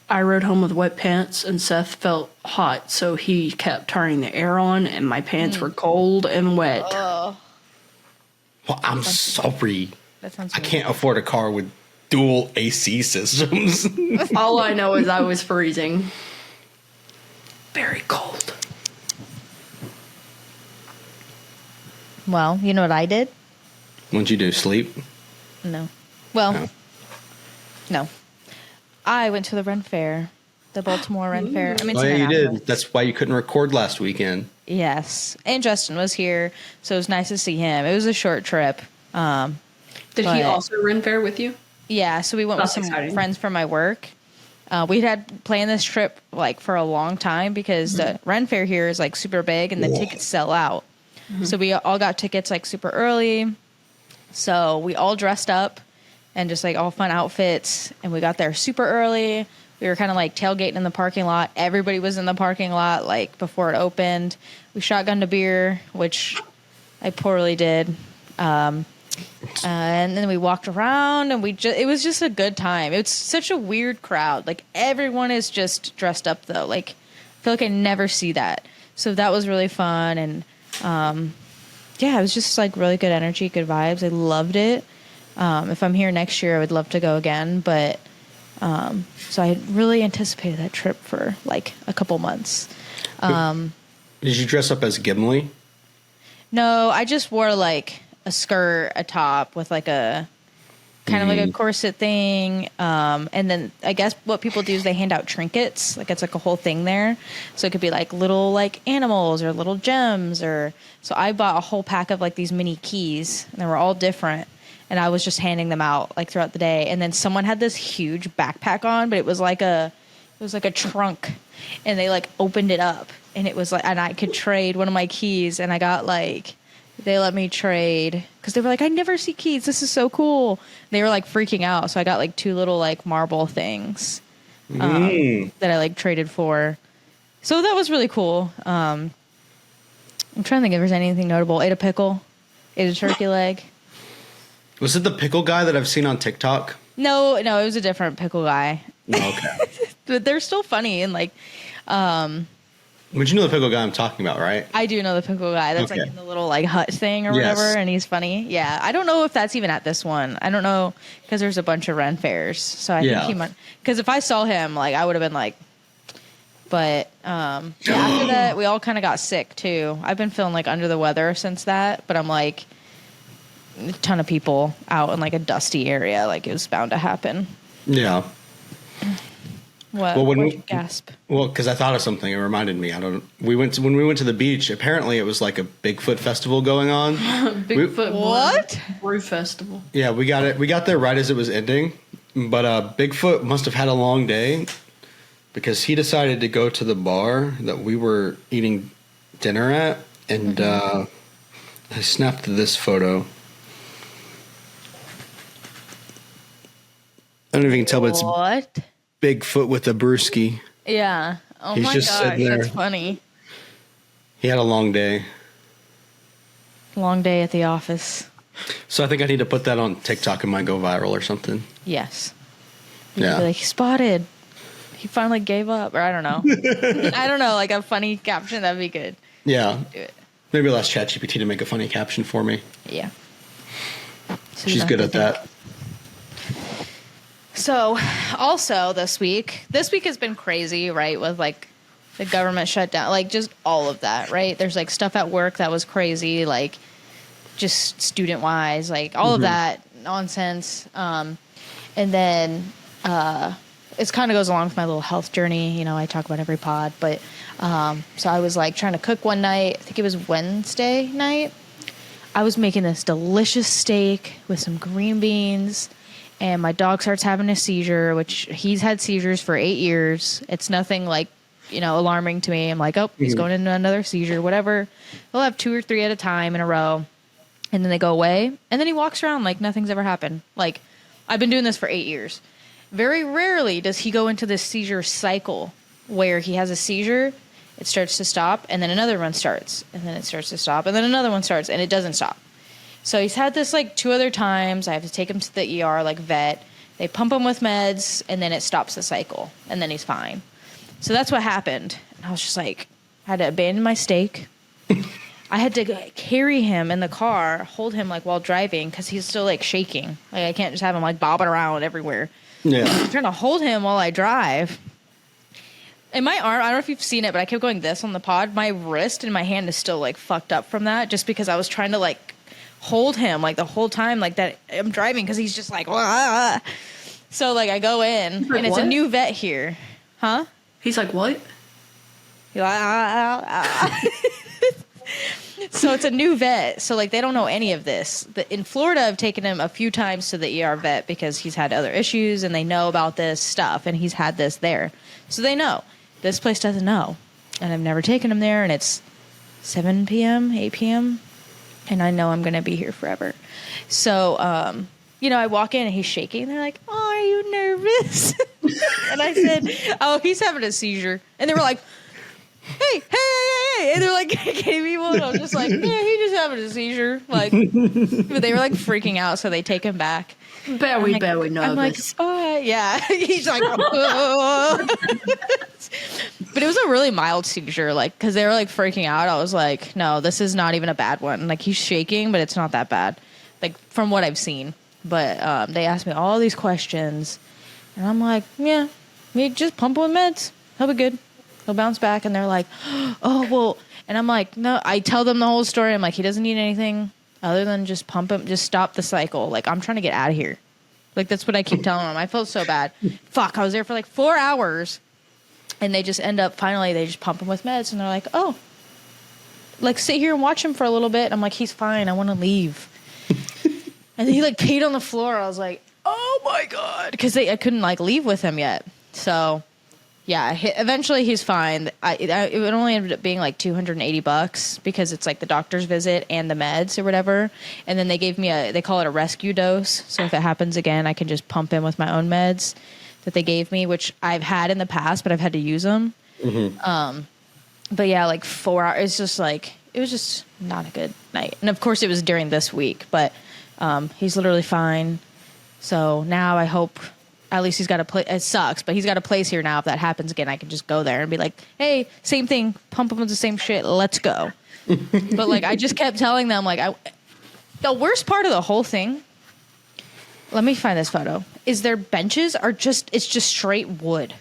I rode home with wet pants, and Seth felt hot, so he kept turning the air on, and my pants were cold and wet. Well, I'm sorry. That sounds I can't afford a car with dual AC systems. All I know is I was freezing. Very cold. Well, you know what I did? What'd you do? Sleep? No. Well, No. no. I went to the Ren Fair, the Baltimore Ren Fair. I mean, Oh, yeah, you did. That's why you couldn't record last weekend. Yes. And Justin was here, so it was nice to see him. It was a short trip. Did he But- also run fair with you? Yeah, so we went That's with some exciting. friends from my work. We had planned this trip like for a long time because the Ren Fair here is like super big and the tickets sell out. So we all got tickets like super early. So we all dressed up and just like all fun outfits, and we got there super early. We were kind of like tailgating in the parking lot. Everybody was in the parking lot like before it opened. We shotgunned a beer, which I poorly did. And then we walked around, and it was just a good time. It's such a weird crowd. Like everyone is just dressed up though. Like I feel like I never see that. So that was really fun, and yeah, it was just like really good energy, good vibes. I loved it. If I'm here next year, I would love to go again. But so I really anticipated that trip for like a couple months. Did you dress up as Gimli? No, I just wore like a skirt, a top with like a kind of like a corset thing. And then I guess what people do is they hand out trinkets. Like it's like a whole thing there. So it could be like little like animals or little gems so I bought a whole pack of like these mini keys, and they were all different. And I was just handing them out like throughout the day. And then someone had this huge backpack on, but it was like a trunk, and they like opened it up, and it was like, and I could trade one of my keys, and I got like, they let me trade because they were like, I never see keys. This is so cool. They were like freaking out. So I got like 2 little like marble things that I like traded for. So that was really cool. I'm trying to think if there's anything notable. Ate a pickle, ate a turkey leg. Was it the pickle guy that I've seen on TikTok? No, it was a different pickle guy. Okay. But they're still funny, and like, But you know the pickle guy I'm talking about, right? I do know the pickle guy. That's Okay. like in the little like hut thing or Yes. whatever, and he's funny. Yeah, I don't know if that's even at this one. I don't know because there's a bunch of Ren fairs, so I think he might. Because if I saw him, like I would have been like. But yeah, after that, we all kind of got sick too. I've been feeling like under the weather since that, but I'm like a ton of people out in like a dusty area. Like it was bound to happen. Yeah. What? Well, Why'd you gasp? Well, because I thought of something. It reminded me. When we went to the beach. Apparently, it was like a Bigfoot festival going on. Bigfoot What? Brew Festival. Yeah, we got it. We got there right as it was ending. But Bigfoot must have had a long day because he decided to go to the bar that we were eating dinner at, and I snapped this photo. I don't know if you can tell, but it's What? Bigfoot with a brewski. Yeah. Oh He's my just gosh, sitting there. that's funny. He had a long day. Long day at the office. So I think I need to put that on TikTok and might go viral or something. Yes. Yeah. Be like, spotted. He finally gave up, or I don't know. I don't know, like a funny caption, that'd be good. Yeah. Do it. Maybe I'll ask ChatGPT to make a funny caption for me. Yeah. She's good at that. So, also this week has been crazy, right? With like the government shutdown, like just all of that, right? There's like stuff at work that was crazy, like just student wise, like all of that nonsense. And then it kind of goes along with my little health journey. You know, I talk about every pod, but so I was like trying to cook one night. I think it was Wednesday night. I was making this delicious steak with some green beans. And my dog starts having a seizure, which he's had seizures for 8 years. It's nothing like, you know, alarming to me. I'm like, oh, he's going into another seizure, whatever. He'll have 2 or 3 at a time in a row. And then they go away. And then he walks around like nothing's ever happened. Like, I've been doing this for 8 years. Very rarely does he go into this seizure cycle where he has a seizure, it starts to stop, and then another one starts. And then it starts to stop, and then another one starts, and it doesn't stop. So he's had this like 2 other times. I have to take him to the ER, like vet. They pump him with meds, and then it stops the cycle, and then he's fine. So that's what happened. And I was just like, I had to abandon my steak. I had to carry him in the car, hold him like while driving, because he's still like shaking. Like I can't just have him like bobbing around everywhere. Yeah. I'm trying to hold him while I drive. And my arm, I don't know if you've seen it, but I kept going this on the pod. My wrist and my hand is still like fucked up from that, just because I was trying to like hold him like the whole time like that I'm driving, because he's just like, wah. So like I go in like, and it's what? a new vet here. Huh? He's like, what? So it's a new vet. So like they don't know any of this. In Florida, I've taken him a few times to the ER vet because he's had other issues and they know about this stuff, and he's had this there. So they know. This place doesn't know. And I've never taken him there, and it's 7 p.m., 8 p.m., and I know I'm going to be here forever. So, you know, I walk in and he's shaking. And they're like, oh, are you nervous? And I said, oh, he's having a seizure. And they were like, hey. And they're like getting people. And I was just like, yeah, he's just having a seizure. Like, but they were like freaking out. So they take him back. Very nervous. I'm like, yeah. He's like, oh. But it was a really mild seizure, like, because they were like freaking out. I was like, no, this is not even a bad one. Like, he's shaking, but it's not that bad, like, from what I've seen. But they asked me all these questions, and I'm like, yeah, me just pump him with meds. He'll be good. He'll bounce back. And they're like, oh, well, and I'm like, no, I tell them the whole story. I'm like, he doesn't need anything other than just pump him, just stop the cycle. Like, I'm trying to get out of here. Like, that's what I keep telling them. I felt so bad. Fuck, I was there for like 4 hours. And they just end up, finally, they just pump him with meds. And they're like, oh, like, sit here and watch him for a little bit. I'm like, he's fine. I want to leave. And then he, like, peed on the floor. I was like, oh, my God. Because I couldn't, like, leave with him yet. So, yeah, eventually he's fine. It only ended up being, like, $280 because it's, like, the doctor's visit and the meds or whatever. And then they gave me they call it a rescue dose. So if it happens again, I can just pump him with my own meds that they gave me, which I've had in the past, but I've had to use them. Mm-hmm. But yeah, like 4 hours, it's just like, it was just not a good night. And of course it was during this week, but he's literally fine. So now I hope at least he's got a place. It sucks, but he's got a place here now. If that happens again, I can just go there and be like, hey, same thing, pump him with the same shit, let's go. But like, I just kept telling them, like, the worst part of the whole thing, let me find this photo, is their benches are just, it's just straight wood.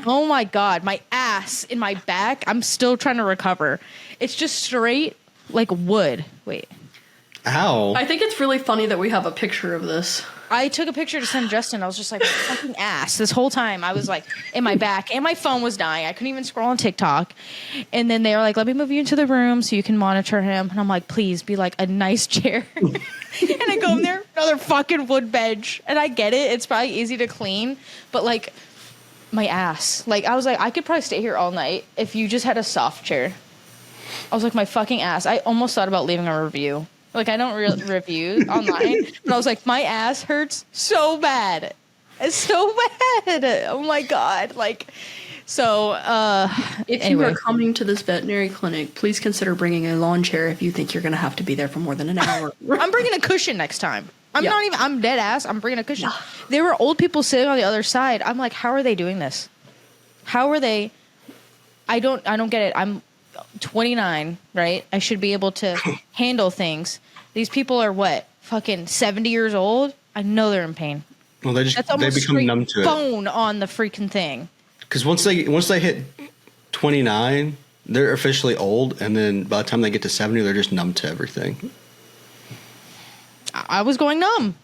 Oh my God, my ass in my back, I'm still trying to recover. It's just straight, like, wood. Wait. Ow. I think it's really funny that we have a picture of this. I took a picture to send Justin. I was just like, fucking ass. This whole time I was like in my back and my phone was dying. I couldn't even scroll on TikTok. And then they were like, let me move you into the room so you can monitor him. And I'm like, please be like a nice chair. And I go in there, another fucking wood bench. And I get it. It's probably easy to clean. But like my ass. Like I was like, I could probably stay here all night if you just had a soft chair. I was like, my fucking ass. I almost thought about leaving a review. Like, I don't review online. But I was like, my ass hurts so bad. It's so bad. Oh, my God. Like, so, if anyway. you are coming to this veterinary clinic, please consider bringing a lawn chair if you think you're going to have to be there for more than an hour. I'm bringing a cushion next time. I'm dead ass. I'm bringing a cushion. There were old people sitting on the other side. I'm like, how are they doing this? How are they? I don't get it. I'm 29, right? I should be able to handle things. These people are what? Fucking 70 years old? I know they're in pain. Well, they become numb to it. Bone on the freaking thing. Because once they hit 29, they're officially old, and then by the time they get to 70, they're just numb to everything. I was going numb.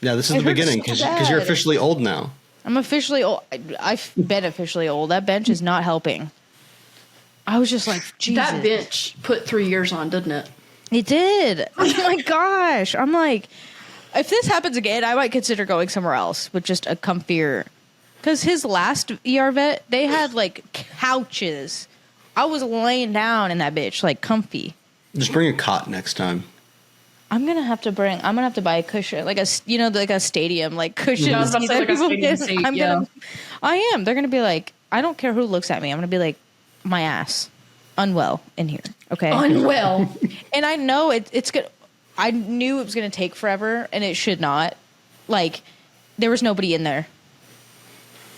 Yeah, this is the beginning because you're officially old now. I'm officially old. I've been officially old. That bench is not helping. I was just like, Jesus. That bench put 3 years on, didn't it? It did. Oh my gosh. I'm like, if this happens again, I might consider going somewhere else with just a comfier. Because his last ER vet, they had like couches. I was laying down in that bitch, like comfy. Just bring a cot next time. I'm gonna have to buy a cushion, like a stadium, like cushion. I was about to say, like a stadium seat, I am. They're gonna be like, I don't care who looks at me. I'm gonna be like, my ass, unwell in here. Okay, unwell. And I know it's good. I knew it was gonna take forever, and it should not. Like, there was nobody in there.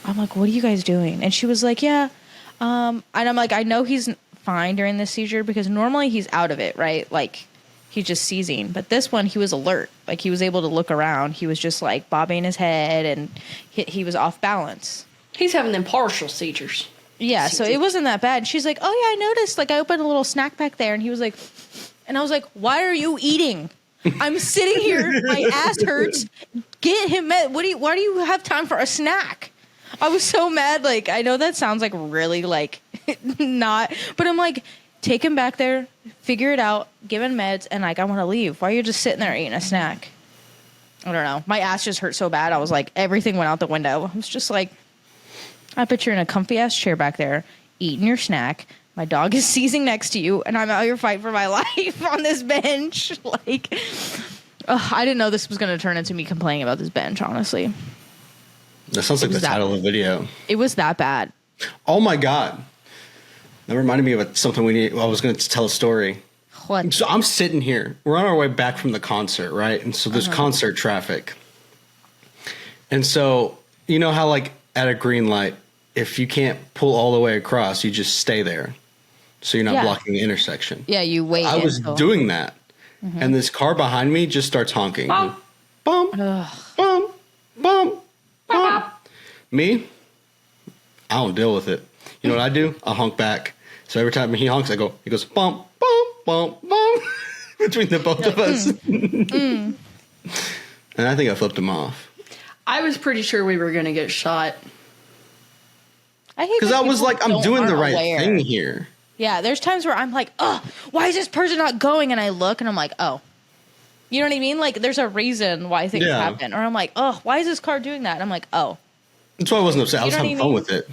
I'm like, what are you guys doing? And she was like, yeah. And I'm like, I know he's fine during this seizure because normally he's out of it, right? Like, he's just seizing. But this one, he was alert. Like, he was able to look around. He was just, like, bobbing his head, and he was off balance. He's having them partial seizures. Yeah, so it wasn't that bad. She's like, oh, yeah, I noticed. Like, I opened a little snack back there. And he was like, and I was like, why are you eating? I'm sitting here. My ass hurts. Get him med. Why do you have time for a snack? I was so mad. Like, I know that sounds like really, like, not. But I'm like, take him back there, figure it out, give him meds, and, like, I want to leave. Why are you just sitting there eating a snack? I don't know. My ass just hurt so bad. I was like, everything went out the window. I was just like, I bet you're in a comfy-ass chair back there, eating your snack. My dog is seizing next to you, and I'm out here fighting for my life on this bench. Like, I didn't know this was going to turn into me complaining about this bench, honestly. That sounds like the title of the video. It was that bad. Oh, my God. That reminded me of something I was going to tell a story. What? So I'm sitting here. We're on our way back from the concert, right? And so there's concert traffic. And so, you know how, like, at a green light, if you can't pull all the way across, you just stay there. So you're not blocking the intersection. Yeah, you wait. I was doing that. And this car behind me just starts honking. Bum, bum, bum, bum, bum. Me? I don't deal with it. You know what I do? I honk back. So every time he honks, he goes, bump, bump, bump, bump, between the both of us. And I think I flipped him off. I was pretty sure we were going to get shot. Because I was like, I'm doing the right thing here. Yeah, there's times where I'm like, oh, why is this person not going? And I look and I'm like, oh. You know what I mean? Like, there's a reason why things happen. Or I'm like, oh, why is this car doing that? And I'm like, oh. That's why I wasn't upset. I was having fun with it.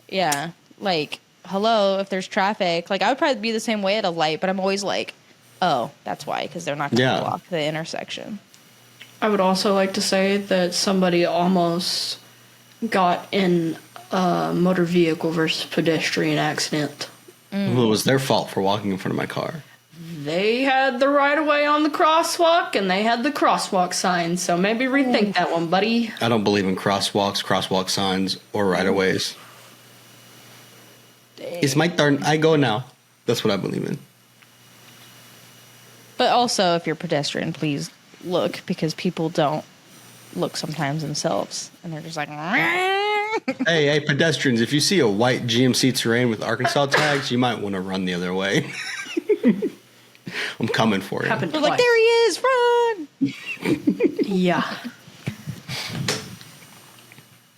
Yeah. Like, hello, if there's traffic. Like, I would probably be the same way at a light, but I'm always like, oh, that's why. Because they're not going to block the intersection. I would also like to say that somebody almost got in a motor vehicle versus pedestrian accident. Well, it was their fault for walking in front of my car. They had the right of way on the crosswalk, and they had the crosswalk sign, so maybe rethink that one, buddy. I don't believe in crosswalk signs, or right of ways. It's my turn. I go now. That's what I believe in. But also, if you're pedestrian, please look, because people don't look sometimes themselves, and they're just like, hey, pedestrians, if you see a white GMC Terrain with Arkansas tags, you might want to run the other way. I'm coming for you. They're like, there he is, run! Yeah.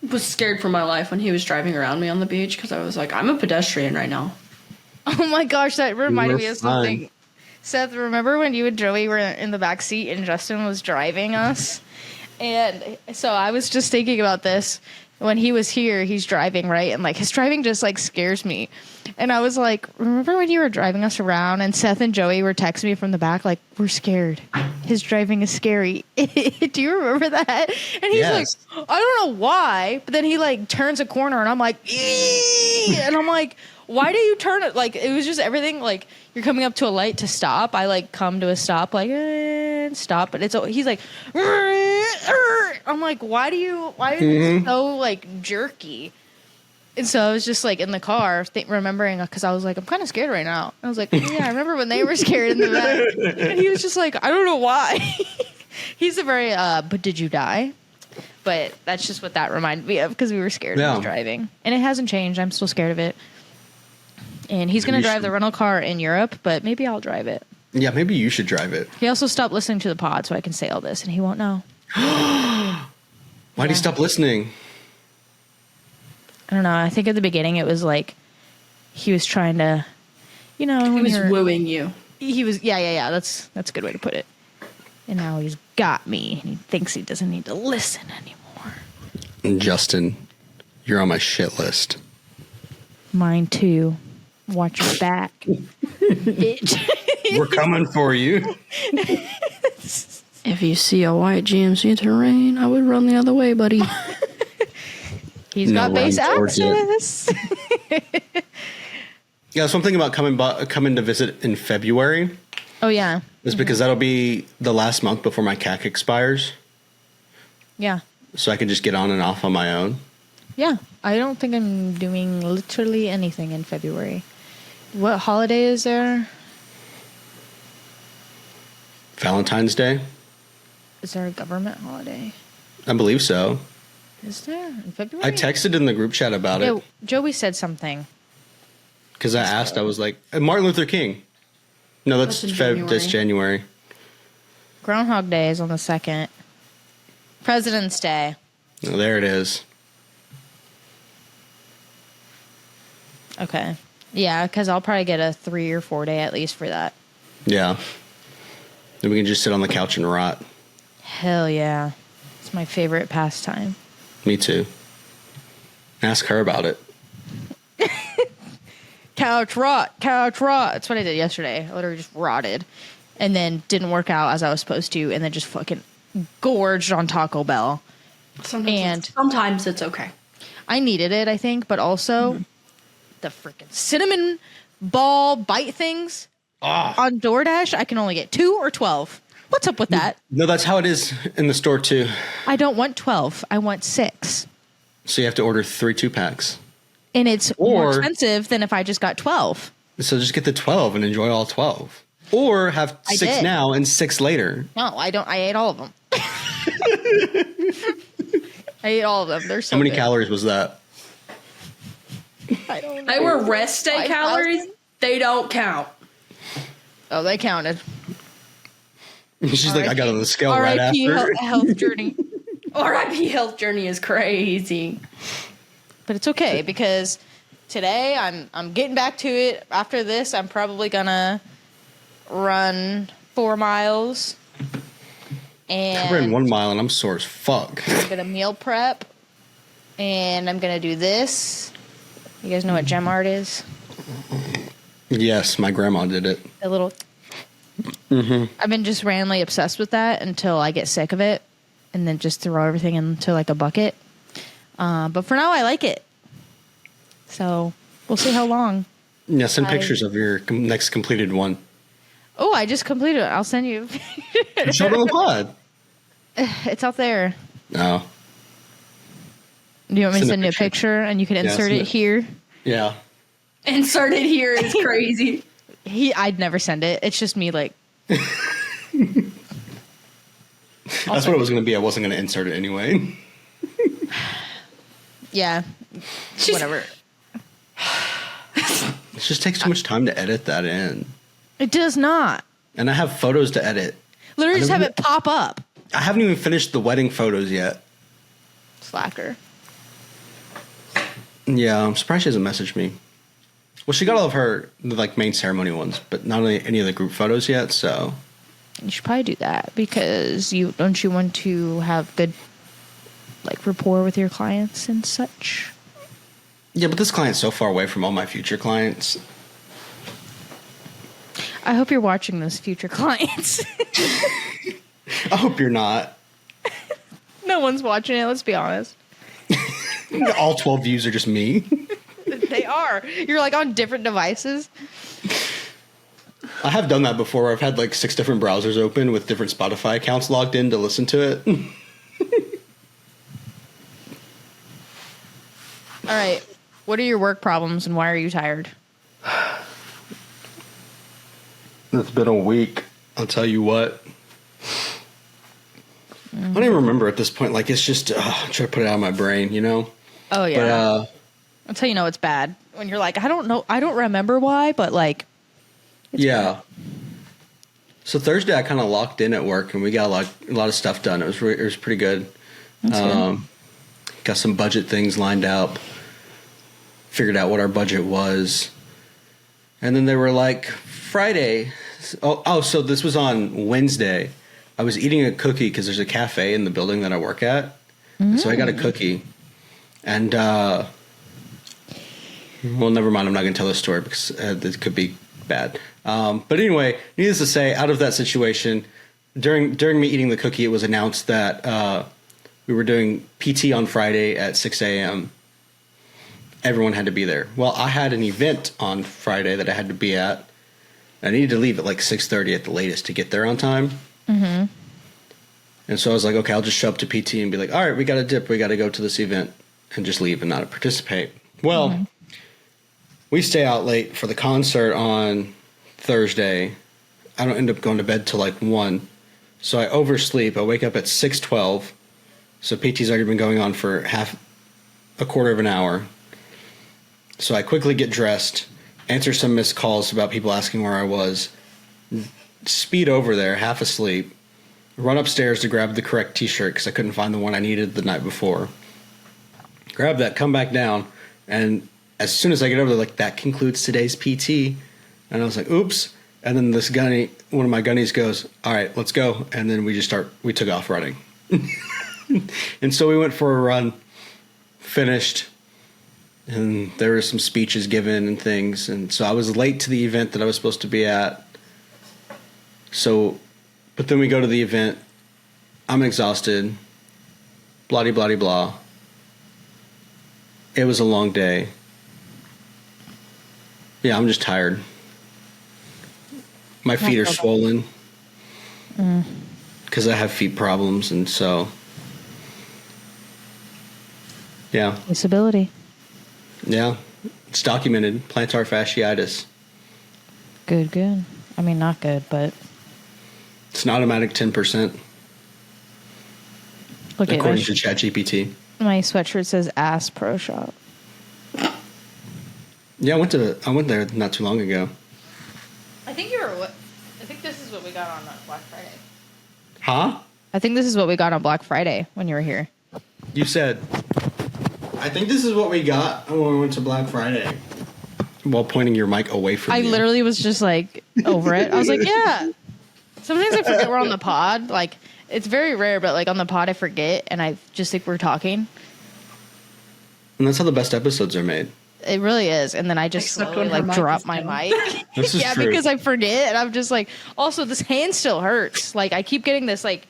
Was scared for my life when he was driving around me on the beach because I was like, I'm a pedestrian right now. Oh my gosh, that reminded me of fine. something. Seth, remember when you and Joey were in the back seat and Justin was driving us? And so I was just thinking about this. When he was here, he's driving, right? And like his driving just like scares me. And I was like, remember when you were driving us around and Seth and Joey were texting me from the back, like, we're scared. His driving is scary. Do you remember that? And he's like, I don't know why. But then he like turns a corner and I'm like, ee! And I'm like, why do you turn it? Like, it was just everything. Like, you're coming up to a light to stop. I like come to a stop, like, stop. But he's like, I'm like, why are you so like jerky? And so I was just like in the car remembering, because I was like, I'm kind of scared right now. I was like, yeah, I remember when they were scared in the back. And he was just like, I don't know why. He's a very, but did you die? But that's just what that reminded me of, because we were scared of his driving. And it hasn't changed. I'm still scared of it. And he's going to drive the rental car in Europe, but maybe I'll drive it. Yeah, maybe you should drive it. He also stopped listening to the pod, so I can say all this, and he won't know. Why'd he stop listening? I don't know. I think at the beginning it was like he was trying to, He was wooing you. He was, yeah. That's a good way to put it. And now he's got me, and he thinks he doesn't need to listen anymore. And Justin, you're on my shit list. Mine too. Watch your back, bitch. We're coming for you. If you see a white GMC Terrain, I would run the other way, buddy. He's got base access. Yeah, so I'm thinking about coming to visit in February. Oh, yeah. It's because that'll be the last month before my CAC expires. Yeah. So I can just get on and off on my own. Yeah. I don't think I'm doing literally anything in February. What holiday is there? Valentine's Day? Is there a government holiday? I believe so. Is there in February? I texted in the group chat about it. Joey said something. Because I asked, I was like, Martin Luther King. No, that's January. Groundhog Day is on the 2nd. President's Day. Oh, there it is. Okay. Yeah, because I'll probably get a 3 or 4 day at least for that. Yeah. Then we can just sit on the couch and rot. Hell yeah. It's my favorite pastime. Me too. Ask her about it. Couch rot. That's what I did yesterday. I literally just rotted. And then didn't work out as I was supposed to. And then just fucking gorged on Taco Bell. Sometimes it's okay. I needed it, I think. But also, the freaking cinnamon ball bite things on DoorDash, I can only get 2 or 12. What's up with that? No, that's how it is in the store too. I don't want 12. I want 6. So you have to order 3 2-packs. And it's more expensive than if I just got 12. So just get the 12 and enjoy all 12. Or have 6 now and 6 later. No, I don't. I ate all of them. I ate all of them. They're so How many good. calories was that? I don't know. They were rest day calories. They don't count. Oh, they counted. She's like, I got on the scale right after. Health journey. RIP health journey is crazy. But it's okay because today I'm getting back to it. After this, I'm probably gonna run 4 miles. And I ran 1 mile and I'm sore as fuck. I'm gonna meal prep. And I'm gonna do this. You guys know what gem art is? Yes, my grandma did it. A little. I've been just randomly obsessed with that until I get sick of it, and then just throw everything into like a bucket. But for now, I like it. So we'll see how long. Yeah, send pictures of your next completed one. Oh, I just completed it. I'll send you. Show it on the pod. It's out there. No. Do you want me to send you a picture and you can insert it here? Yeah. Insert it here is crazy. I'd never send it. It's just me like. That's what it was going to be. I wasn't going to insert it anyway. Yeah. Whatever. It just takes too much time to edit that in. It does not. And I have photos to edit. Literally just have it pop up. I haven't even finished the wedding photos yet. Slacker. Yeah, I'm surprised she hasn't messaged me. Well, she got all of her like main ceremony ones, but not any of the group photos yet. So you should probably do that because you want to have good like rapport with your clients and such. Yeah, but this client's so far away from all my future clients. I hope you're watching this, future clients. I hope you're not. No one's watching it. Let's be honest. All 12 views are just me. They are. You're like on different devices. I have done that before. I've had like 6 different browsers open with different Spotify accounts logged in to listen to it. All right. What are your work problems and why are you tired? It's been a week. I'll tell you what. I don't even remember at this point. Like, it's just, I'm trying to put it out of my brain, you know? Oh, yeah. But, that's how you know it's bad. When you're like, I don't remember why, but like, yeah. Bad. So Thursday I kind of locked in at work and we got a lot of stuff done. It was pretty good. Good. Got some budget things lined up. Figured out what our budget was. And then they were like, Friday. So this was on Wednesday. I was eating a cookie because there's a cafe in the building that I work at. Mm. So I got a cookie. And, well, never mind. I'm not going to tell this story because it could be bad. But anyway, needless to say, out of that situation, during me eating the cookie, it was announced that we were doing PT on Friday at 6 a.m. Everyone had to be there. Well, I had an event on Friday that I had to be at. I needed to leave at like 6:30 at the latest to get there on time. Mm-hmm. And so I was like, okay, I'll just show up to PT and be like, all right, we got to dip. We got to go to this event and just leave and not participate. Well, we stay out late for the concert on Thursday. I don't end up going to bed till like 1. So I oversleep. I wake up at 6:12. So PT's already been going on for a quarter of an hour. So I quickly get dressed, answer some missed calls about people asking where I was, speed over there, half asleep, run upstairs to grab the correct t-shirt because I couldn't find the one I needed the night before. Grab that, come back down, and as soon as I get over there, like, that concludes today's PT. And I was like, oops. And then this gunny, one of my gunnies goes, all right, let's go. And then we took off running. And so we went for a run, finished, and there were some speeches given and things. And so I was late to the event that I was supposed to be at. So, but then we go to the event. I'm exhausted. Blah, blah, blah. It was a long day. Yeah, I'm just tired. My feet are swollen because I have feet problems, and so yeah. Disability. Yeah, it's documented. Plantar fasciitis. Good. I mean, not good, but it's an automatic 10%. Look at according to ChatGPT. My sweatshirt says "Ass Pro Shop." Yeah, I went there not too long ago. I think this is what we got on Black Friday. Huh? I think this is what we got on Black Friday when you were here. You said, I think this is what we got when we went to Black Friday. While pointing your mic away from I you. literally was just like over it. I was like, yeah. Sometimes I forget we're on the pod. Like, it's very rare, but like on the pod I forget and I just think we're talking. And that's how the best episodes are made. It really is. And then I just slowly like drop my mic. This is true. Because I forget. And I'm just like, also this hand still hurts. Like I keep getting this like,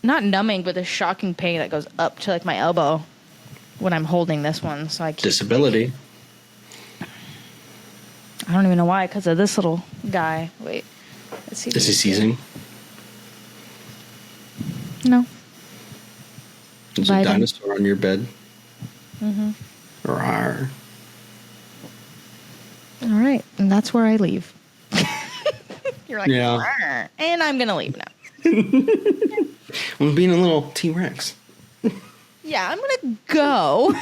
not numbing, but this shocking pain that goes up to like my elbow when I'm holding this one. So I keep disability. I don't even know why, because of this little guy. Wait. Let's see. Is he seizing? No. There's a dinosaur on your bed. Mm-hmm. Rawr. All right. And that's where I leave. You're like, yeah. Rawr. And I'm going to leave now. I'm being a little T-Rex. Yeah, I'm going to go.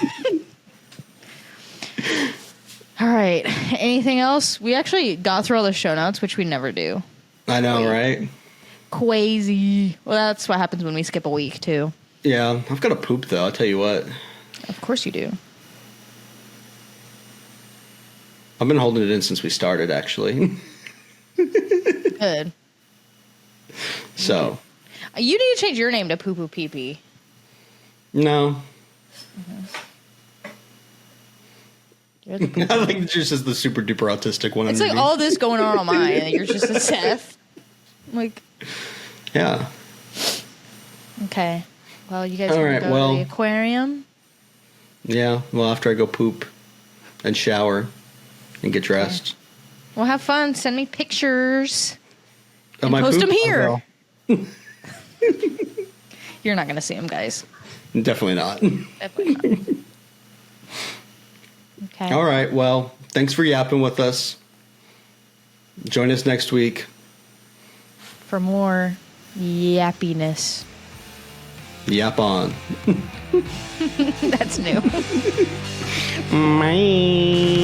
All right. Anything else? We actually got through all the show notes, which we never do. I know, right? Crazy. Well, that's what happens when we skip a week, too. Yeah, I've got to poop, though. I'll tell you what. Of course you do. I've been holding it in since we started, actually. Good. So. You need to change your name to Poo Poo Pee Pee. No. You're the I think it's just the super duper autistic one. It's like underneath. all this going on mine, and you're just a Seth. Like. Yeah. Okay. Well, you guys All want right, to go well- to the aquarium? Yeah. Well, after I go poop and shower and get dressed. Well, have fun. Send me pictures. Of And my post poop? them here. I will. You're not going to see them, guys. Definitely not. Definitely not. Okay. All right. Well, thanks for yapping with us. Join us next week. For more yappiness. Yap on. That's new. Bye.